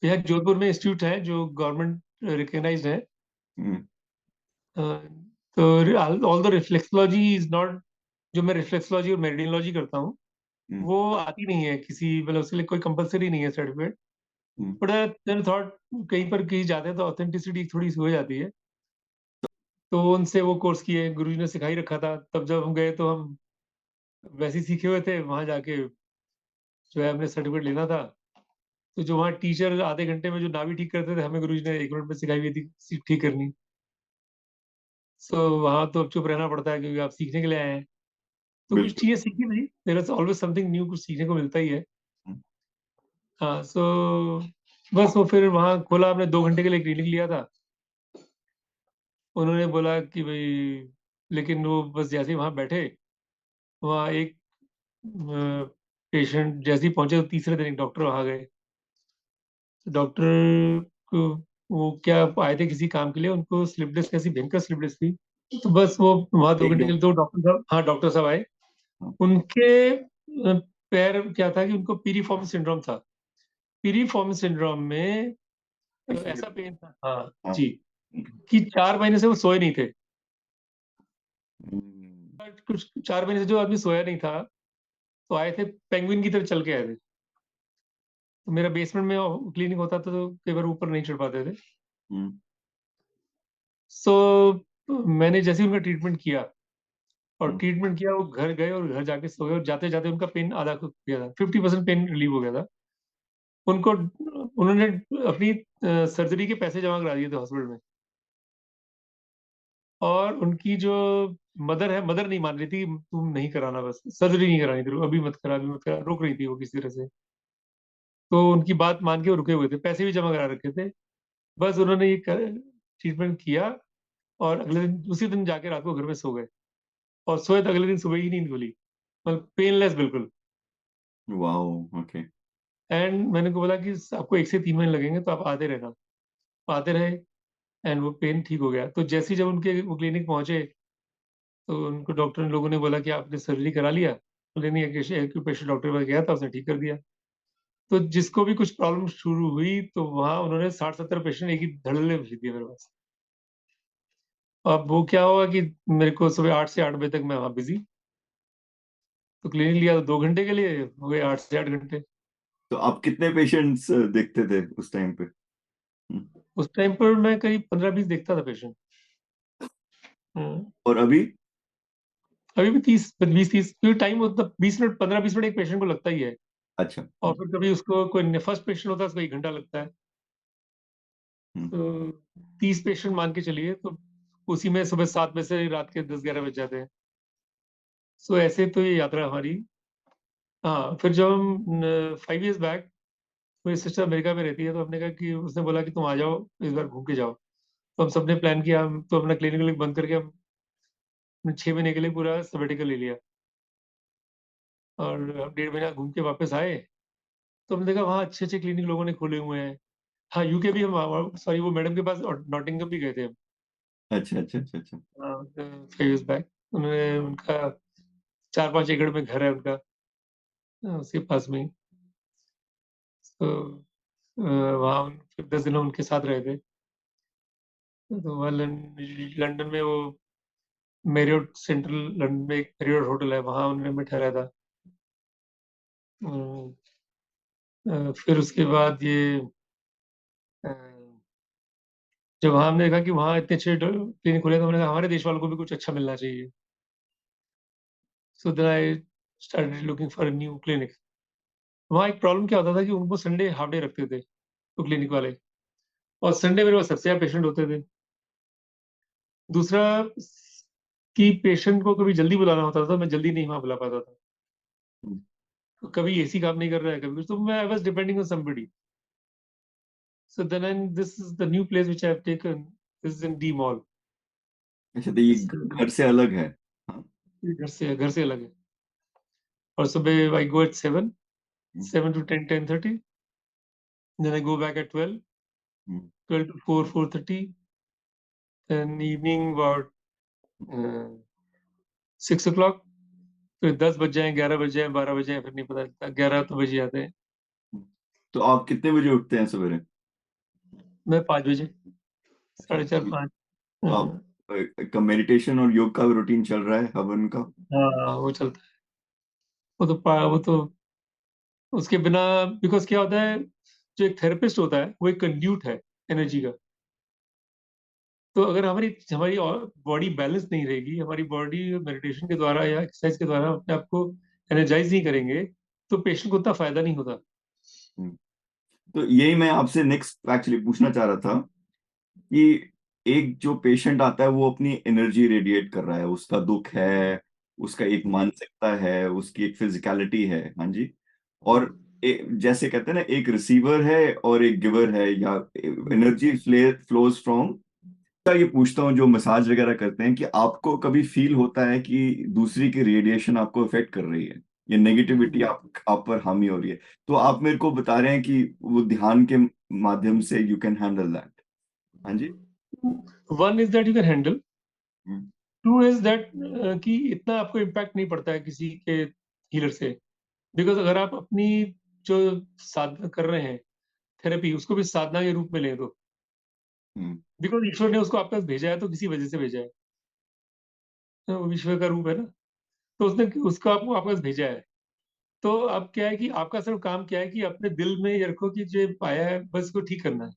यहाँ जोधपुर में इंस्टीट्यूट है जो गवर्नमेंट रिकग्नाइज्ड है। हम्म, अ, तो all the reflexology is not, जो मैं रिफ्लेक्सोलॉजी और मेरिडियनोलॉजी करता हूँ, हम्म, वो आती नहीं है किसी, मतलब उसके लिए कोई कंपलसरी नहीं है सर्टिफिकेट। हम्म, बट मैंने थॉट कहीं पर कहीं जाते हैं तो ऑथेंटिसिटी थोड़ी सी हो जाती है। तो उनसे वो कोर्स किए, गुरुजी ने सिखा ही रखा था, तब जब हम गए तो हम वैसे ही सीखे हुए थे, वहां जाके जो है हमने सर्टिफिकेट लेना था। तो जो वहाँ टीचर आधे घंटे में जो नाभि ठीक करते थे, हमें गुरुजी ने 1 मिनट में सिखाई हुई थी ठीक करनी। सो वहां तो अब चुप रहना पड़ता है, क्योंकि आप सीखने के लिए आए हैं। तो कुछ बिल्कुल। चीजें सीखी नहीं, there is always something new, कुछ सीखने को मिलता ही है। हम्म, हाँ, सो बस वो फिर वहाँ खोला, हमने 2 घंटे के लिए क्लिनिक लिया था। उन्होंने बोला कि भाई, लेकिन वो बस जैसे ही वहाँ बैठे, वहाँ एक पेशेंट जैसे ही पहुंचे तो तीसरे दिन एक डॉक्टर वहाँ गए। डॉक्टर को, वो क्या आए थे किसी काम के लिए, उनको स्लिप डिस्क, कैसी भयंकर स्लिप डिस्क थी। तो बस वो वहाँ दो एक घंटे के लिए डॉक्टर। तो डॉक्टर साहब, हाँ डॉक्टर साहब आए। हाँ, उनके पैर क्या था कि उनको पीरीफॉर्म सिंड्रोम था। पीरीफॉर्म सिंड्रोम में इसलिए। ऐसा पेन था, हाँ हाँ। जी, कि 4 महीने से वो सोए नहीं थे। हम्म, कुछ 4 महीने से जो आदमी सोया नहीं था, तो आए थे पेंगुइन की तरह चल के आए थे। तो मेरा बेसमेंट में क्लिनिक होता था, तो कई बार ऊपर नहीं चढ़ पाते थे। हम्म, सो मैंने जैसे ही उनका ट्रीटमेंट किया, और हम्म। ट्रीटमेंट किया, वो घर गए और घर जाके सो गए, और जाते जाते उनका पेन आधा हो गया था, 50% पेन रिलीव हो गया था उनको। उन्होंने अपनी सर्जरी के पैसे जमा करा दिए थे हॉस्पिटल में। और उनकी जो मदर है, मदर नहीं मान रही थी, तुम नहीं कराना, बस सर्जरी नहीं करानी थी, अभी मत करा, अभी मत करा, रोक रही थी वो किसी तरह से। तो उनकी बात मान के वो रुके हुए थे, पैसे भी जमा करा रखे थे। बस उन्होंने ये ट्रीटमेंट किया, और अगले दिन, उसी दिन जाके रात को घर में सो गए। और सोए तो अगले दिन सुबह ही नींद खुली, मतलब पेनलेस बिल्कुल। वाओ। ओके। एंड मैंने को बोला कि आपको 1 से 3 महीने लगेंगे, तो आप आते रहना। आते रहे, एंड वो पेन ठीक हो गया। तो जैसे ही जब उनके वो क्लिनिक पहुंचे, तो उनको डॉक्टर लोगों ने बोला कि आपने सर्जरी करा लिया। बोले नहीं, एक्यूपेशर डॉक्टर के पास गया था, उसने ठीक कर दिया। तो जिसको भी कुछ प्रॉब्लम शुरू हुई, तो वहां उन्होंने 60-70 पेशेंट एक ही धड़ल्ले में भेज दिया मेरे पास। अब वो क्या हुआ कि मेरे को सुबह 8 से 8 बजे तक मैं वहाँ बिजी। तो क्लिनिक लिया तो 2 घंटे के लिए, हो गए 8 से 8 घंटे। तो आप कितने पेशेंट्स देखते थे उस टाइम पे? उस टाइम पर मैं करीब 15-20 देखता था पेशेंट। और अभी? अभी भी 30, 20, 30, क्योंकि टाइम उतना 20 मिनट, 15-20 मिनट एक पेशेंट को लगता ही है। अच्छा। और फिर कभी उसको कोई फर्स्ट पेशेंट होता है, उसको 1 घंटा लगता है। हम्म, तो 30 पेशेंट मान के चलिए, तो उसी में सुबह 7 बजे से रात के 10-11 बज जाते हैं। सो ऐसे तो ये यात्रा हमारी। हाँ, फिर जब हम 5 years बैक, मेरी सिस्टर अमेरिका में रहती है, तो हमने कहा कि, उसने बोला कि तुम आ जाओ, इस बार घूम के जाओ। तो हम सबने प्लान किया, हम तो अपना क्लिनिक बंद करके हम 6 महीने के लिए पूरा सबेटिकल ले लिया। और हम 1.5 महीना घूम के वापस आए, तो हमने देखा वहाँ अच्छे अच्छे क्लिनिक लोगों ने खोले हुए हैं। हाँ, यूके भी हम, सॉरी, वो मैडम के पास नॉटिंगम भी गए थे हम। अच्छा, अच्छा, अच्छा, अच्छा। 5 years बैक, उन्होंने, उनका 4-5 एकड़ में घर है उनका, उसके पास में ही। तो वहाँ फिर 10 दिन हम उनके साथ रहे थे। तो वहाँ लंदन में वो मेरियोट सेंट्रल, लंदन में एक मेरियोट होटल है, वहाँ उन्होंने मैं ठहरा था। अम, फिर उसके बाद ये, अ, जब वहाँ हमने देखा कि वहाँ इतने अच्छे क्लिनिक खुले, तो हमने कहा हमारे देश वालों को भी कुछ अच्छा मिलना चाहिए। So then I started looking for new clinic. वहाँ एक प्रॉब्लम क्या होता था कि उनको संडे हाफ डे रखते थे तो क्लिनिक वाले, और संडे मेरे पास सबसे ज्यादा पेशेंट होते थे। दूसरा, कि पेशेंट को कभी जल्दी बुलाना होता था, मैं जल्दी नहीं वहां बुला पाता था। हम्म। तो कभी एसी काम नहीं कर रहा है, कभी कुछ, तो मैं I was depending on somebody. So then and this is the new place which I have taken, this is in the mall. अच्छा, तो ये घर से अलग है? हाँ। घर से अलग है। और सुबह आई go at 7, hmm, 7 to 10, 10:30, then I go back at 12, hmm, 12 to 4, 4:30, then evening about 6 o'clock। फिर 10 बज जाए, 11 बज जाए, 12 बज जाए, फिर नहीं पता चलता, 11 तो बज ही जाते हैं। हम्म। तो आप कितने बजे उठते हैं सवेरे? मैं 5 बजे, अच्छा, 4:30, 5। तो आप का मेडिटेशन और योग का रूटीन चल रहा है, हवन का? हाँ, वो चलता है। वो तो उसके बिना, बिकॉज क्या होता है, जो एक थेरेपिस्ट होता है वो एक कंड्यूट है एनर्जी का। तो अगर हमारी हमारी बॉडी बैलेंस नहीं रहेगी, हमारी बॉडी मेडिटेशन के द्वारा या एक्सरसाइज के द्वारा अपने आप को एनर्जाइज नहीं करेंगे, तो पेशेंट को उतना फायदा नहीं होता। हम्म। तो यही मैं आपसे नेक्स्ट एक्चुअली पूछना चाह रहा था कि एक जो पेशेंट आता है वो अपनी एनर्जी रेडिएट कर रहा है, उसका दुख है, उसका एक मानसिकता है, उसकी एक फिजिकलिटी है, हाँ जी। और जैसे कहते हैं ना, एक रिसीवर है और एक गिवर है, या एनर्जी फ्लोज फ्रॉम। ये पूछता हूँ, जो मसाज वगैरह करते हैं, कि आपको कभी फील होता है कि दूसरी की रेडिएशन आपको इफेक्ट कर रही है, ये नेगेटिविटी आप पर हावी हो रही है? तो आप मेरे को बता रहे हैं कि वो ध्यान के माध्यम से यू कैन हैंडल दैट। हाँ जी। One is that you can handle, hmm. Two is that कि इतना आपको इम्पैक्ट नहीं पड़ता है किसी के हीलर से। बिकॉज अगर आप अपनी जो साधना कर रहे हैं, थेरेपी, उसको भी साधना के रूप में लें तो, हम्म। बिकॉज ईश्वर ने उसको आपके पास भेजा है तो किसी वजह से भेजा है। तो वो ईश्वर का रूप है ना, तो उसने उसको आपको आपके पास भेजा है। तो अब क्या है कि आपका सिर्फ काम क्या है कि अपने दिल में ये रखो कि जो पाया है बस उसको ठीक करना है।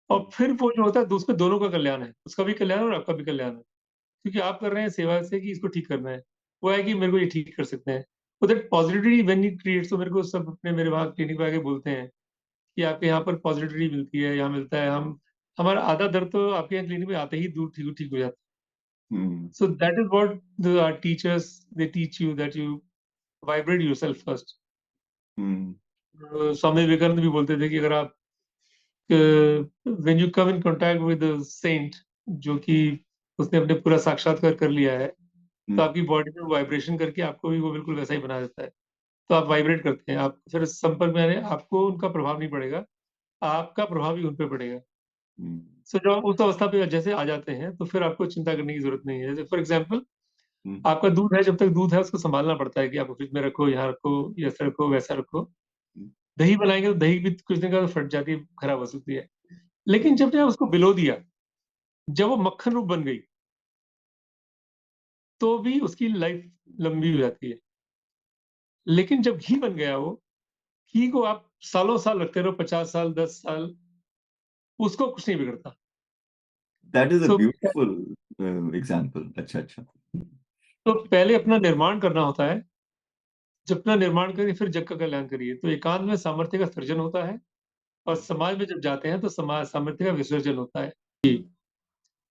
और फिर वो जो होता है उसमें दोनों का कल्याण है, उसका भी कल्याण है और आपका भी कल्याण है। क्योंकि आप कर रहे हैं सेवा से कि इसको ठीक करना है, वो है कि मेरे को ये ठीक कर सकते हैं। तो that positivity when you creates, तो मेरे को सब अपने मेरे वहाँ क्लिनिक पे आके बोलते हैं कि आपके यहाँ पर पॉजिटिविटी मिलती है, यहाँ मिलता है। हम हमारा आधा दर्द तो आपके यहाँ क्लिनिक में आते ही दूर ठीक ठीक हो जाता है। Hmm. So that is what the teachers they teach you, that you vibrate yourself first. Hmm. Swami Vivekananda भी बोलते थे कि अगर आप when you come in contact with saint, जो कि उसने अपने पूरा साक्षात्कार कर लिया है, तो हम्म। आपकी बॉडी में वाइब्रेशन करके आपको भी वो बिल्कुल वैसा ही बना देता है। तो आप वाइब्रेट करते हैं, आप फिर संपर्क में आने, आपको उनका प्रभाव नहीं पड़ेगा, आपका प्रभाव ही उन पे पड़ेगा। हम्म। सो जब आप उस अवस्था पे जैसे आ जाते हैं तो फिर आपको चिंता करने की जरूरत नहीं है। जैसे फॉर एग्जाम्पल, हम्म। आपका दूध है, जब तक दूध है उसको संभालना पड़ता है कि आपको फ्रिज में रखो, यहाँ रखो, ऐसा रखो, वैसा रखो। दही बनाएंगे तो दही भी कुछ दिन का फट जाती है, खराब हो सकती है। लेकिन जब ने उसको बिलो दिया, जब वो मक्खन रूप बन गई, तो भी उसकी लाइफ लंबी हो जाती है। लेकिन जब घी बन गया, वो घी को आप सालों साल रखते रहो, 50 साल, 10 साल, उसको कुछ नहीं बिगड़ता। That is a so beautiful example. अच्छा, अच्छा। तो पहले अपना निर्माण करना होता है, जब अपना निर्माण करिए फिर जग का कल्याण करिए। तो एकांत में सामर्थ्य का सृजन होता है, और समाज में जब जाते हैं तो समाज सामर्थ्य का विसर्जन होता है।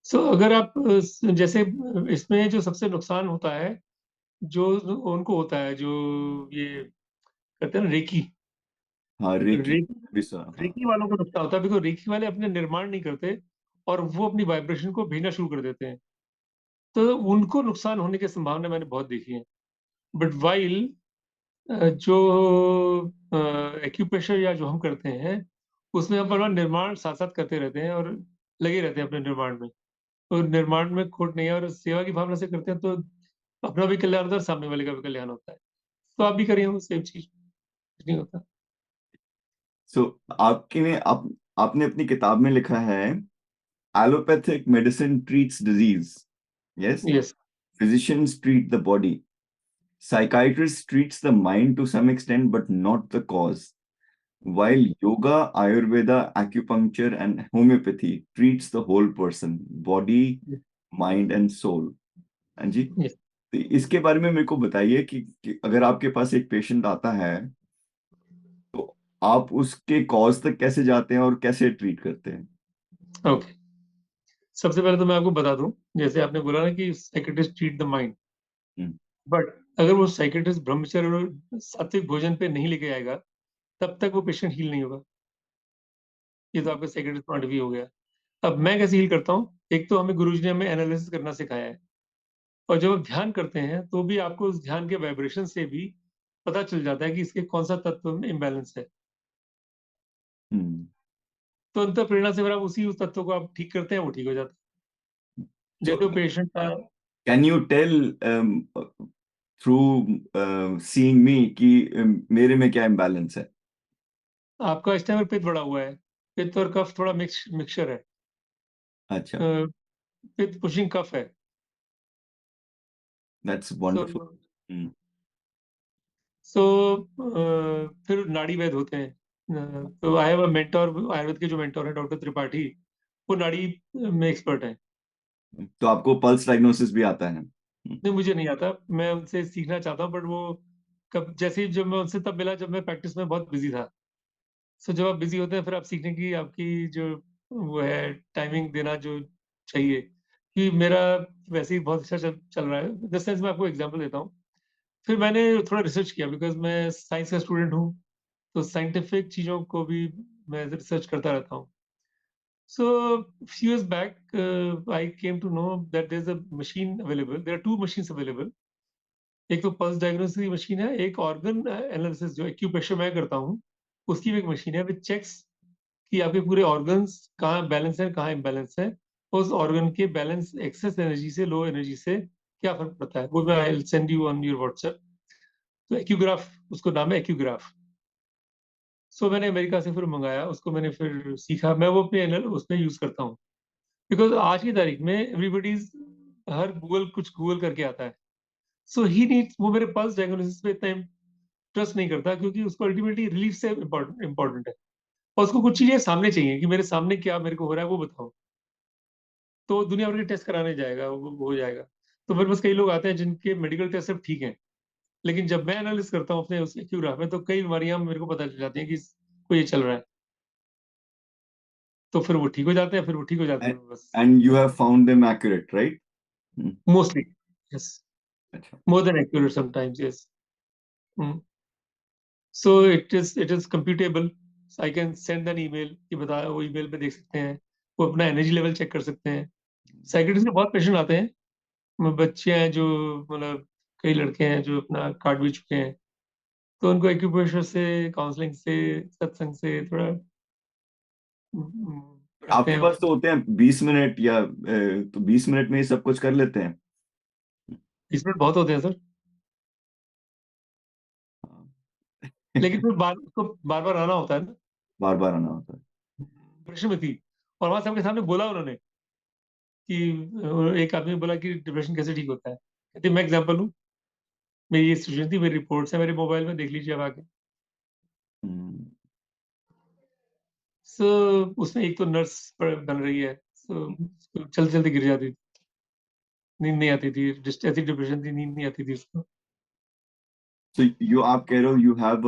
सो अगर आप जैसे इसमें जो सबसे नुकसान होता है, जो उनको होता है, जो ये कहते हैं ना रेकी, हाँ, रेकी। रेकी हाँ। रेकी वालों को नुकसान होता है, बिकॉज रेकी वाले अपने निर्माण नहीं करते और वो अपनी वाइब्रेशन को भेजना शुरू कर देते हैं। तो उनको नुकसान होने की संभावना मैंने बहुत देखी है। बट वाइल जो एक्यूप्रेशर या जो हम करते हैं, उसमें हम अपना निर्माण साथ साथ करते रहते हैं और लगे रहते हैं अपने निर्माण में। तो निर्माण में खोट नहीं है, और सेवा की भावना से करते हैं तो अपना भी कल्याण होता है, सामने वाले का भी कल्याण होता है। तो आप भी करिए वो सेम चीज, कुछ नहीं होता। सो आपके ने आपने अपनी किताब में लिखा है, allopathic medicine treats disease, yes, yes. physicians treat the body, psychiatrists treats the mind to some extent but not the cause, while yoga, ayurveda, acupuncture and homeopathy treats the whole person, body, mind and soul। हाँ जी। Yes. तो इसके बारे में मेरे को बताइए कि अगर आपके पास एक पेशेंट आता है, तो आप उसके कॉज तक कैसे जाते हैं और कैसे ट्रीट करते हैं? ओके, सबसे पहले तो मैं आपको बता दूं, जैसे आपने बोला ना कि psychiatrist treat the mind, hmm. But अगर वो साइकियाट्रिस्ट ब्रह्मचर्य और सात्विक भोजन पे नहीं लेके आएगा, तब तक वो पेशेंट हील नहीं होगा। ये तो आपका साइकियाट्रिस्ट पॉइंट ऑफ व्यू हो गया। अब मैं कैसे हील करता हूँ, एक तो हमें गुरुजी ने हमें एनालिसिस करना सिखाया है, और जब आप ध्यान करते हैं तो भी आपको उस ध्यान के वाइब्रेशन से भी पता चल जाता है कि इसके कौन सा तत्व में इम्बैलेंस है। हम्म। तो अंतर प्रेरणा से फिर आप उस तत्व को आप ठीक करते हैं, वो ठीक हो जाता है। सो जैसे वो पेशेंट का, can you tell through seeing me कि मेरे में क्या इम्बैलेंस है? आपका इस टाइम पित्त बढ़ा हुआ है, पित्त और कफ थोड़ा मिक्सचर है। अच्छा। पित्त पुशिंग कफ है। That's so wonderful. हम्म। सो फिर नाड़ी वैद होते हैं। तो I have a mentor, Ayurveda के जो मेंटोर है डॉक्टर त्रिपाठी, वो नाड़ी में एक्सपर्ट है। तो आपको पल्स डायग्नोसिस भी आता है? नहीं, मुझे नहीं आता, मैं उनसे सीखना चाहता हूँ, बट वो कब जैसे ही जब मैं उनसे तब मिला जब मैं प्रैक्टिस में बहुत बिजी था। सो जब आप बिजी होते हैं फिर आप सीखने की आपकी जो वो है टाइमिंग देना जो चाहिए, कि मेरा वैसे ही बहुत अच्छा चल रहा है। इन द सेंस मैं आपको एग्जांपल देता हूँ। फिर मैंने थोड़ा रिसर्च किया, बिकॉज मैं साइंस का स्टूडेंट हूँ, तो साइंटिफिक चीज़ों को भी मैं रिसर्च करता रहता हूँ. So few years back, I came to know that there's a machine available. There are two machines available. एक तो पल्स डायग्नोसिस की मशीन है, एक ऑर्गन एनालिसिस जो एक्यूप्रेशर मैं करता हूँ, उसकी भी एक मशीन है विच चेक्स कि आपके पूरे ऑर्गन्स कहाँ बैलेंस है, कहाँ इम्बैलेंस है, उस ऑर्गन के बैलेंस एक्सेस एनर्जी से लो एनर्जी से क्या फर्क पड़ता है, वो मैं I will send you on your WhatsApp. तो एक्यूग्राफ, उसको नाम है एक्यूग्राफ. सो मैंने अमेरिका से फिर मंगाया उसको, मैंने फिर सीखा, मैं वो अपने एनल उसमें यूज करता हूँ. बिकॉज आज की तारीख में एवरीबॉडीज, हर गूगल कुछ गूगल करके आता है. सो ही नीड्स, वो मेरे पल्स डायग्नोसिस पे इतना ट्रस्ट नहीं करता, क्योंकि उसको अल्टीमेटली रिलीफ से इम्पोर्टेंट है, और उसको कुछ चीजें सामने चाहिए कि मेरे सामने क्या मेरे को हो रहा है वो बताओ. तो दुनिया भर के टेस्ट कराने जाएगा, वो हो जाएगा. तो मेरे पास कई लोग आते हैं जिनके मेडिकल टेस्ट सब ठीक है, लेकिन जब मैं एनालिस करता हूँ अपने उस एक्यूग्राफ में, तो कई बीमारियां मेरे को पता चल जाती हैं कि इसको ये चल रहा है. तो फिर वो ठीक हो जाते हैं, फिर वो ठीक हो जाते And, हैं बस. and you have found them accurate, right? Hmm. Mostly, yes. अच्छा. More than accurate sometimes, yes. So it is computable. I can send an email कि बता, वो ईमेल पे देख सकते हैं, वो अपना एनर्जी लेवल चेक कर सकते हैं. साइकिट्रिस्ट के बहुत पेशेंट आते हैं, बच्चे हैं जो, मतलब कई लड़के हैं जो अपना काट भी चुके हैं, तो उनको एक्यूप्रेशर से, काउंसलिंग से, सत्संग से थोड़ा बढ़ाते आपके हैं. पास तो होते हैं 20 मिनट या तो 20 मिनट में ही सब कुछ कर लेते हैं. 20 मिनट बहुत होते हैं सर, लेकिन फिर बार उसको बार बार आना होता है ना. बार बार आना होता है. डिप्रेशन में थी, और वहां सबके सामने बोला उन्होंने कि, एक आदमी बोला कि डिप्रेशन कैसे ठीक होता है. कहते मैं एग्जाम्पल हूँ, मेरी ये सिचुएशन थी, मेरी रिपोर्ट्स है मेरे मोबाइल में, देख लीजिए अब आके. हम्म. सो उसमें एक तो नर्स बन रही है, सो चलते चलते गिर जाती थी, नींद नहीं आती थी, ऐसी डिप्रेशन थी, नींद नहीं आती थी उसको. So you आप कह रहे हो you have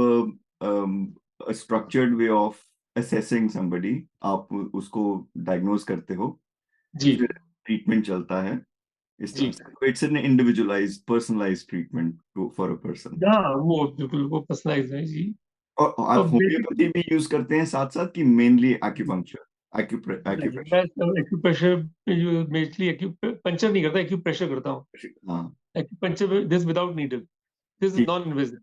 a structured way of assessing somebody. आप उसको diagnose करते हो, जी. फिर ट्रीटमेंट चलता है इस तरह जी. से. So it's an individualized, personalized treatment for a person. हाँ, वो बिल्कुल वो पर्सनलाइज है जी. और आप और बेसिक, होम्योपैथी भी यूज करते हैं साथ साथ कि मेनली एक्यूपंक्चर, नहीं एक्यूप्रेशर? मैं एक्यूप्रेशर, मेजली एक्यूपंचर नहीं करता, एक्यूप्रेशर करता हूँ. हाँ. Acupuncture this without needle, this is ठीक. Non invasive.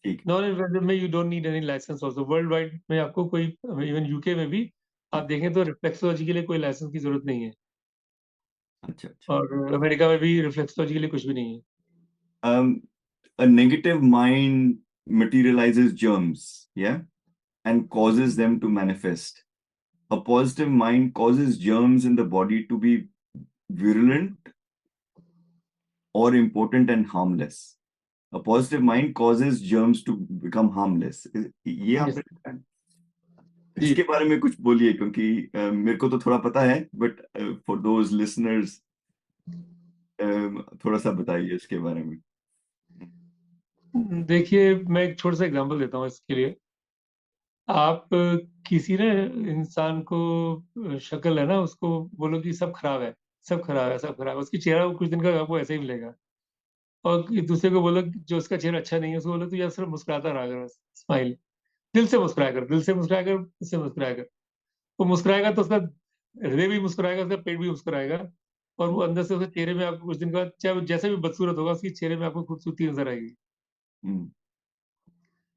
ठीक. नॉन इन्वेजिव में you don't need any license also. World wide में आपको कोई, इवन यूके में भी आप देखें तो रिफ्लेक्सोलॉजी के लिए कोई लाइसेंस की जरूरत नहीं है, अच्छा. अच्छा. और अमेरिका में भी रिफ्लेक्सोलॉजी के लिए कुछ भी नहीं है. A negative mind materializes germs, yeah, and causes them to manifest. A positive mind causes germs in the body to be virulent or important and harmless. A positive mind causes germs to become harmless. ये Yes. आपने देखा है? जी. इसके बारे में कुछ बोलिए, क्योंकि मेरे को तो थोड़ा पता है, बट फॉर दोज लिसनर्स थोड़ा सा बताइए इसके बारे में. देखिए, मैं एक छोटा सा एग्जांपल देता हूँ इसके लिए. आप किसी ने इंसान को, शक्ल है ना, उसको बोलो कि सब खराब है, सब खराब है, सब खराब है, उसकी चेहरा कुछ दिन का आपको ऐसे ही मिलेगा. और दूसरे को बोलो कि जो उसका चेहरा अच्छा नहीं है, उसको बोलो तो यार सिर्फ मुस्कुराता रहा कर, स्माइल, दिल से मुस्कुराया कर, दिल से मुस्कुराया कर, दिल से मुस्कुराया कर. वो मुस्कुराएगा तो उसका हृदय भी मुस्कुराएगा, उसका पेट भी मुस्कुराएगा, और वो अंदर से उसके चेहरे में आपको कुछ दिन बाद, चाहे वो जैसे भी बदसूरत होगा, उसके चेहरे में आपको खूबसूरती नजर आएगी. हम्म.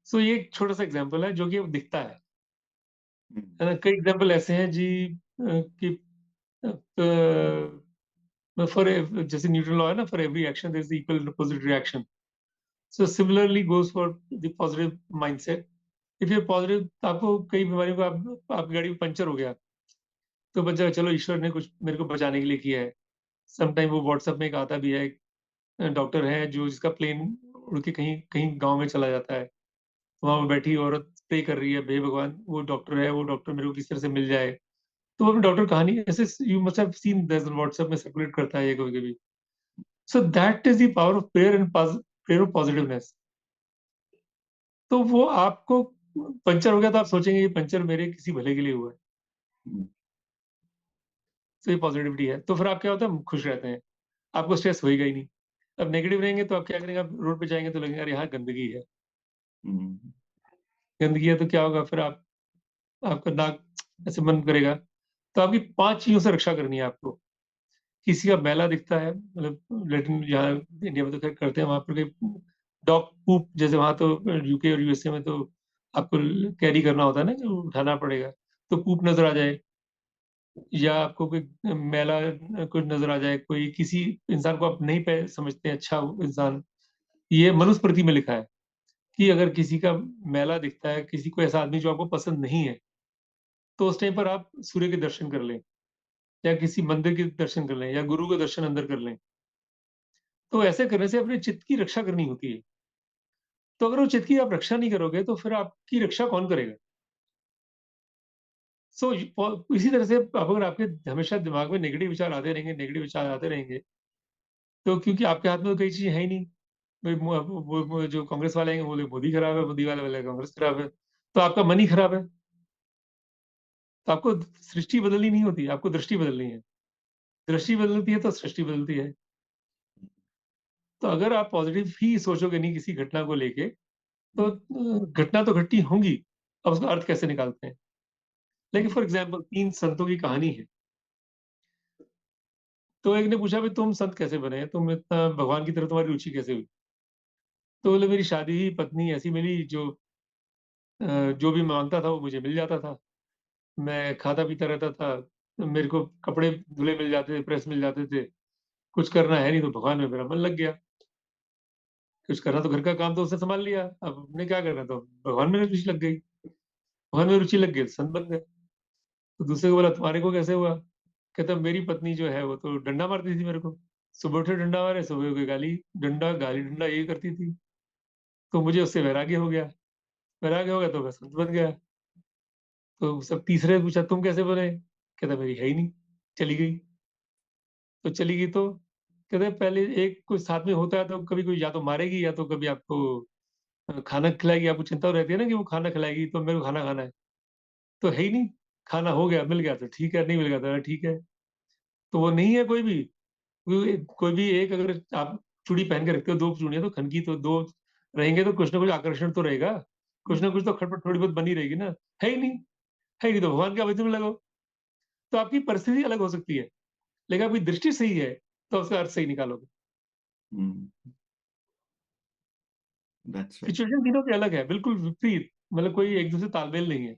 सो ये एक छोटा सा एग्जाम्पल है जो कि अब दिखता हम्म. है ना. कई एग्जाम्पल ऐसे हैं जी, कि फॉर, जैसे न्यूटन लॉ है ना, for every action there is equal and opposite reaction. So similarly goes for the positive mindset. If you positive, आपको कई बीमारियों को, आपकी गाड़ी में पंचर हो गया, तो बच्चा, चलो ईश्वर ने कुछ मेरे को बचाने के लिए किया है. समटाइम वो व्हाट्सएप में एक आता भी है, एक डॉक्टर है जो, जिसका प्लेन उड़ के कहीं कहीं गांव में चला जाता है, वहां पे बैठी औरत प्रे कर रही है, हे भगवान वो डॉक्टर है, वो डॉक्टर मेरे को किस तरह से मिल जाए. तो वो अपनी डॉक्टर कहानी ऐसे, you must have seen this, WhatsApp में सर्कुलेट करता है ये कभी कभी. सो that is the power of prayer and prayer of positiveness. तो वो आपको पंचर हो गया तो आप सोचेंगे ये पंचर मेरे किसी भले के लिए हुआ है. हम्म. तो ये पॉजिटिविटी है, तो फिर आप क्या होता है, खुश रहते हैं, आपको स्ट्रेस होएगा ही नहीं. अब नेगेटिव रहेंगे तो आप क्या करेंगे, आप रोड पे जाएंगे तो लगेगा अरे यहाँ गंदगी है, हम्म, गंदगी है तो क्या होगा, फिर आप आपका नाक ऐसे बंद करेगा। तो आपकी 5 चीजों से रक्षा करनी है आपको। किसी का मैला दिखता है, मतलब लेटिन यहाँ इंडिया में तो खैर करते हैं, वहां पर डॉग पूप जैसे, वहां तो यूके और यूएसए में तो आपको कैरी करना होता है ना, जो उठाना पड़ेगा, तो पूप नजर आ जाए, या आपको कोई मैला कुछ नजर आ जाए, कोई किसी इंसान को आप नहीं समझते अच्छा इंसान, ये मनुस्मृति में लिखा है कि अगर किसी का मैला दिखता है, किसी को ऐसा आदमी जो आपको पसंद नहीं है, तो उस टाइम पर आप सूर्य के दर्शन कर लें, या किसी मंदिर के दर्शन कर लें, या गुरु के दर्शन अंदर कर लें। तो ऐसे करने से अपने चित्त की रक्षा करनी होती है। तो अगर वो चित्त की आप रक्षा नहीं करोगे तो फिर आपकी रक्षा कौन करेगा? सो इसी तरह से अगर आपके हमेशा दिमाग में नेगेटिव विचार आते रहेंगे, नेगेटिव विचार आते रहेंगे, तो क्योंकि आपके हाथ में तो कई चीजें है ही नहीं। जो कांग्रेस वाले हैं बोले मोदी खराब है, मोदी वाले बोले कांग्रेस खराब है, तो आपका मन ही खराब है। तो आपको सृष्टि बदलनी नहीं होती, आपको दृष्टि बदलनी है। दृष्टि बदलती है तो सृष्टि बदलती है। तो अगर आप पॉजिटिव ही सोचोगे नहीं किसी घटना को लेके, तो घटना तो घटती होंगी, अब उसका अर्थ कैसे निकालते हैं? लेकिन फॉर एग्जाम्पल 3 संतों की कहानी है। तो एक ने पूछा भाई तुम संत कैसे बने, तुम इतना भगवान की तरफ तुम्हारी रुचि कैसे हुई? तो बोले मेरी शादी ही पत्नी ऐसी मिली जो जो भी मांगता था वो मुझे मिल जाता था, मैं खाता पीता रहता था, मेरे को कपड़े धुले मिल जाते थे, प्रेस मिल जाते थे, कुछ करना है नहीं तो भगवान में मेरा मन लग गया। कुछ करना तो घर का काम तो उसने संभाल लिया, अब हमने क्या करना, तो भगवान में रुचि लग गई। भगवान में रुचि लग गई तो संत बन गए। तो दूसरे को बोला तुम्हारे को कैसे हुआ? कहता मेरी पत्नी जो है वो तो डंडा मारती थी मेरे को, सुबह उठे डंडा मारे, सुबह को गाली डंडा गाली डंडा यही करती थी, तो मुझे उससे वैराग्य हो गया। वैराग्य हो गया तो मैं संत बन गया। तो सब तीसरे ने पूछा तुम कैसे बने? कहता मेरी है ही नहीं, चली गई। तो चली गई तो कहते पहले एक कोई साथ में होता है तो कभी कोई या तो मारेगी या तो कभी आपको खाना खिलाएगी, आपको चिंता रहती है ना कि वो खाना खिलाएगी, तो मेरे को खाना खाना है, तो है ही नहीं। खाना हो गया, मिल गया तो ठीक है, नहीं मिल गया तो ठीक है। तो वो नहीं है कोई भी। कोई भी एक, अगर आप चूड़ी पहन के रखते हो, 2 चूड़ियां तो खनकी तो 2 रहेंगे, तो कुछ ना कुछ आकर्षण तो रहेगा, कुछ ना कुछ तो खटपट थोड़ी बहुत बनी रहेगी ना। है ही नहीं। है ही नहीं तो भगवान के आवेदन में लगाओ। तो आपकी परिस्थिति अलग हो सकती है, लेकिन आपकी दृष्टि सही है तो उसका अर्थ सही निकालोगे। That's right. सिचुएशन तीनों की अलग है, बिल्कुल विपरीत, मतलब कोई एक दूसरे तालमेल नहीं है।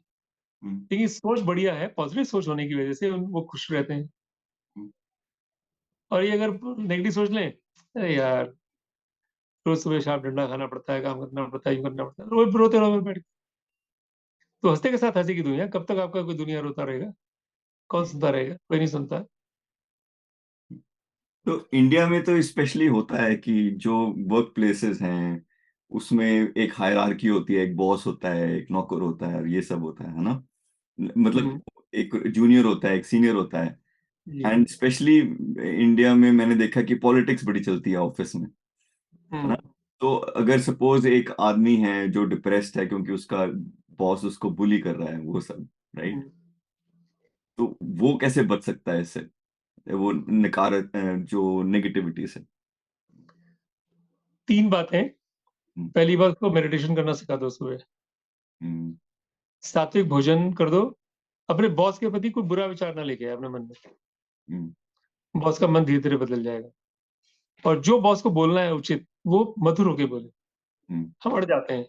लेकिन सोच बढ़िया है, पॉजिटिव सोच होने की वजह से वो खुश रहते हैं। और ये अगर नेगेटिव सोच लें, अरे यार रोज सुबह शाम डंडा खाना पड़ता है, काम करना पड़ता है, यूं करना पड़ता है, रोज रोते रहो बैठ के। तो हंसते के साथ हंसी की दुनिया, कब तक आपका कोई दुनिया रोता रहेगा? कौन सुनता रहेगा? कोई नहीं सुनता। तो इंडिया में तो स्पेशली होता है कि जो वर्क प्लेसेस हैं उसमें एक हायरार्की होती है, एक बॉस होता है, एक नौकर होता है, और ये सब होता है ना। मतलब हम्म। एक जूनियर होता है, एक सीनियर होता है। जी। एंड स्पेशली इंडिया में मैंने देखा कि पॉलिटिक्स बड़ी चलती है ऑफिस में, है ना। हम्म। तो अगर सपोज एक आदमी है जो डिप्रेस्ड है क्योंकि उसका बॉस उसको बुली कर रहा है, वो सब, राइट, हम्म। तो वो कैसे बच सकता है इससे, वो नकारात्मक जो नेगेटिविटी से? 3 बातें। हम्म, पहली बात को मेडिटेशन करना सिखा दो सुबह। हम्म, सात्विक भोजन कर दो। अपने बॉस के प्रति कोई बुरा विचार ना लेके आए अपने मन में। हम्म, बॉस का मन धीरे धीरे बदल जाएगा। और जो बॉस को बोलना है उचित, वो मधुर होके बोले। हम्म, हम अड़ जाते हैं।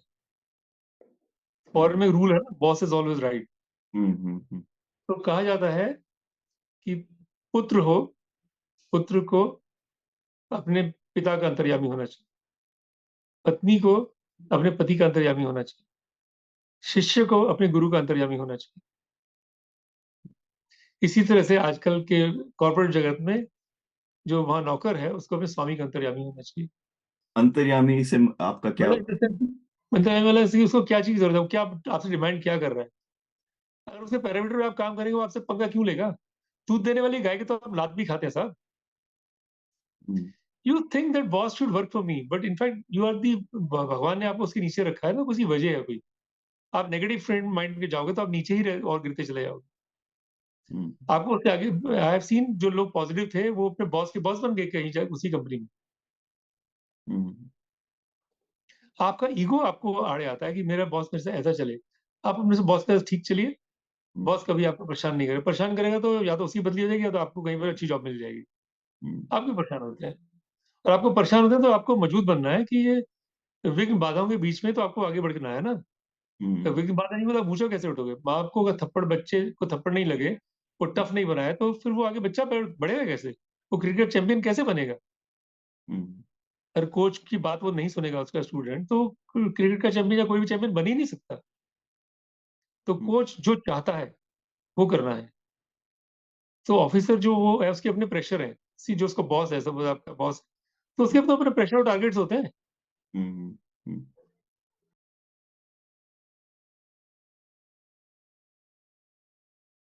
फॉरेन में रूल है ना, बॉस इज ऑलवेज राइट। हम्म, हम्म, तो कहा जाता है कि पुत्र हो, पुत्र को अपने पिता का अंतर्यामी होना चाहिए, पत्नी को अपने पति का अंतर्यामी होना चाहिए, शिष्य को अपने गुरु का अंतर्यामी होना चाहिए। इसी तरह से आजकल के कॉर्पोरेट जगत में जो वहां नौकर है उसको अपने स्वामी का अंतर्यामी होना चाहिए। अंतर्यामी से आपका क्या? मतलब जैसे उसको क्या चीज की जरूरत है, वो क्या आपसे डिमांड क्या कर रहा है? अगर उसके पैरामीटर में आप काम करेंगे, वो आपसे पंगा क्यों लेगा? दूध देने वाली गाय के तो आप लात भी खाते हैं साहब। Hmm, you think that boss should work for me, but in fact you are the, भगवान ने आपको उसके नीचे रखा है ना, किसी वजह है कोई। आप नेगेटिव फ्रेंड माइंड में जाओगे तो आप नीचे ही और गिरते चले जाओगे। हम्म, आपको उसके आगे, आई हैव सीन जो लोग पॉजिटिव थे वो अपने बॉस के बॉस बन गए कहीं उसी कंपनी में। हुँ, आपका ईगो आपको आड़े आता है कि मेरा बॉस मेरे से ऐसा चले। आप अपने से बॉस के साथ ठीक चलिए, हुँ, बॉस कभी आपको परेशान नहीं करेगा। परेशान करेगा तो या तो उसकी बदली हो जाएगी या तो आपको कहीं पर अच्छी जॉब मिल जाएगी। हुँ, आप क्यों परेशान होते हैं? और आपको परेशान होते हैं तो आपको मजबूत बनना है कि ये विघ्न बाधाओं के बीच में तो आपको आगे बढ़ना है ना। हुँ, विघ्न बाधा नहीं, मतलब ऊँचा कैसे उठोगे? माँ बाप को अगर थप्पड़ बच्चे को थप्पड़ नहीं लगे, वो टफ नहीं बनाया तो फिर वो आगे बच्चा बढ़ेगा कैसे? वो क्रिकेट चैंपियन कैसे बनेगा? हुँ, अगर कोच की बात वो नहीं सुनेगा उसका स्टूडेंट तो क्रिकेट का चैंपियन या कोई भी चैंपियन बन ही नहीं सकता। तो हुँ, कोच जो चाहता है, वो करना है। तो ऑफिसर जो वो है उसके अपने प्रेशर है। जो उसका बॉस है, सपोज़ आपका बॉस, तो उसके तो अपने प्रेशर और टारगेट्स होते हैं। हुँ, हुँ,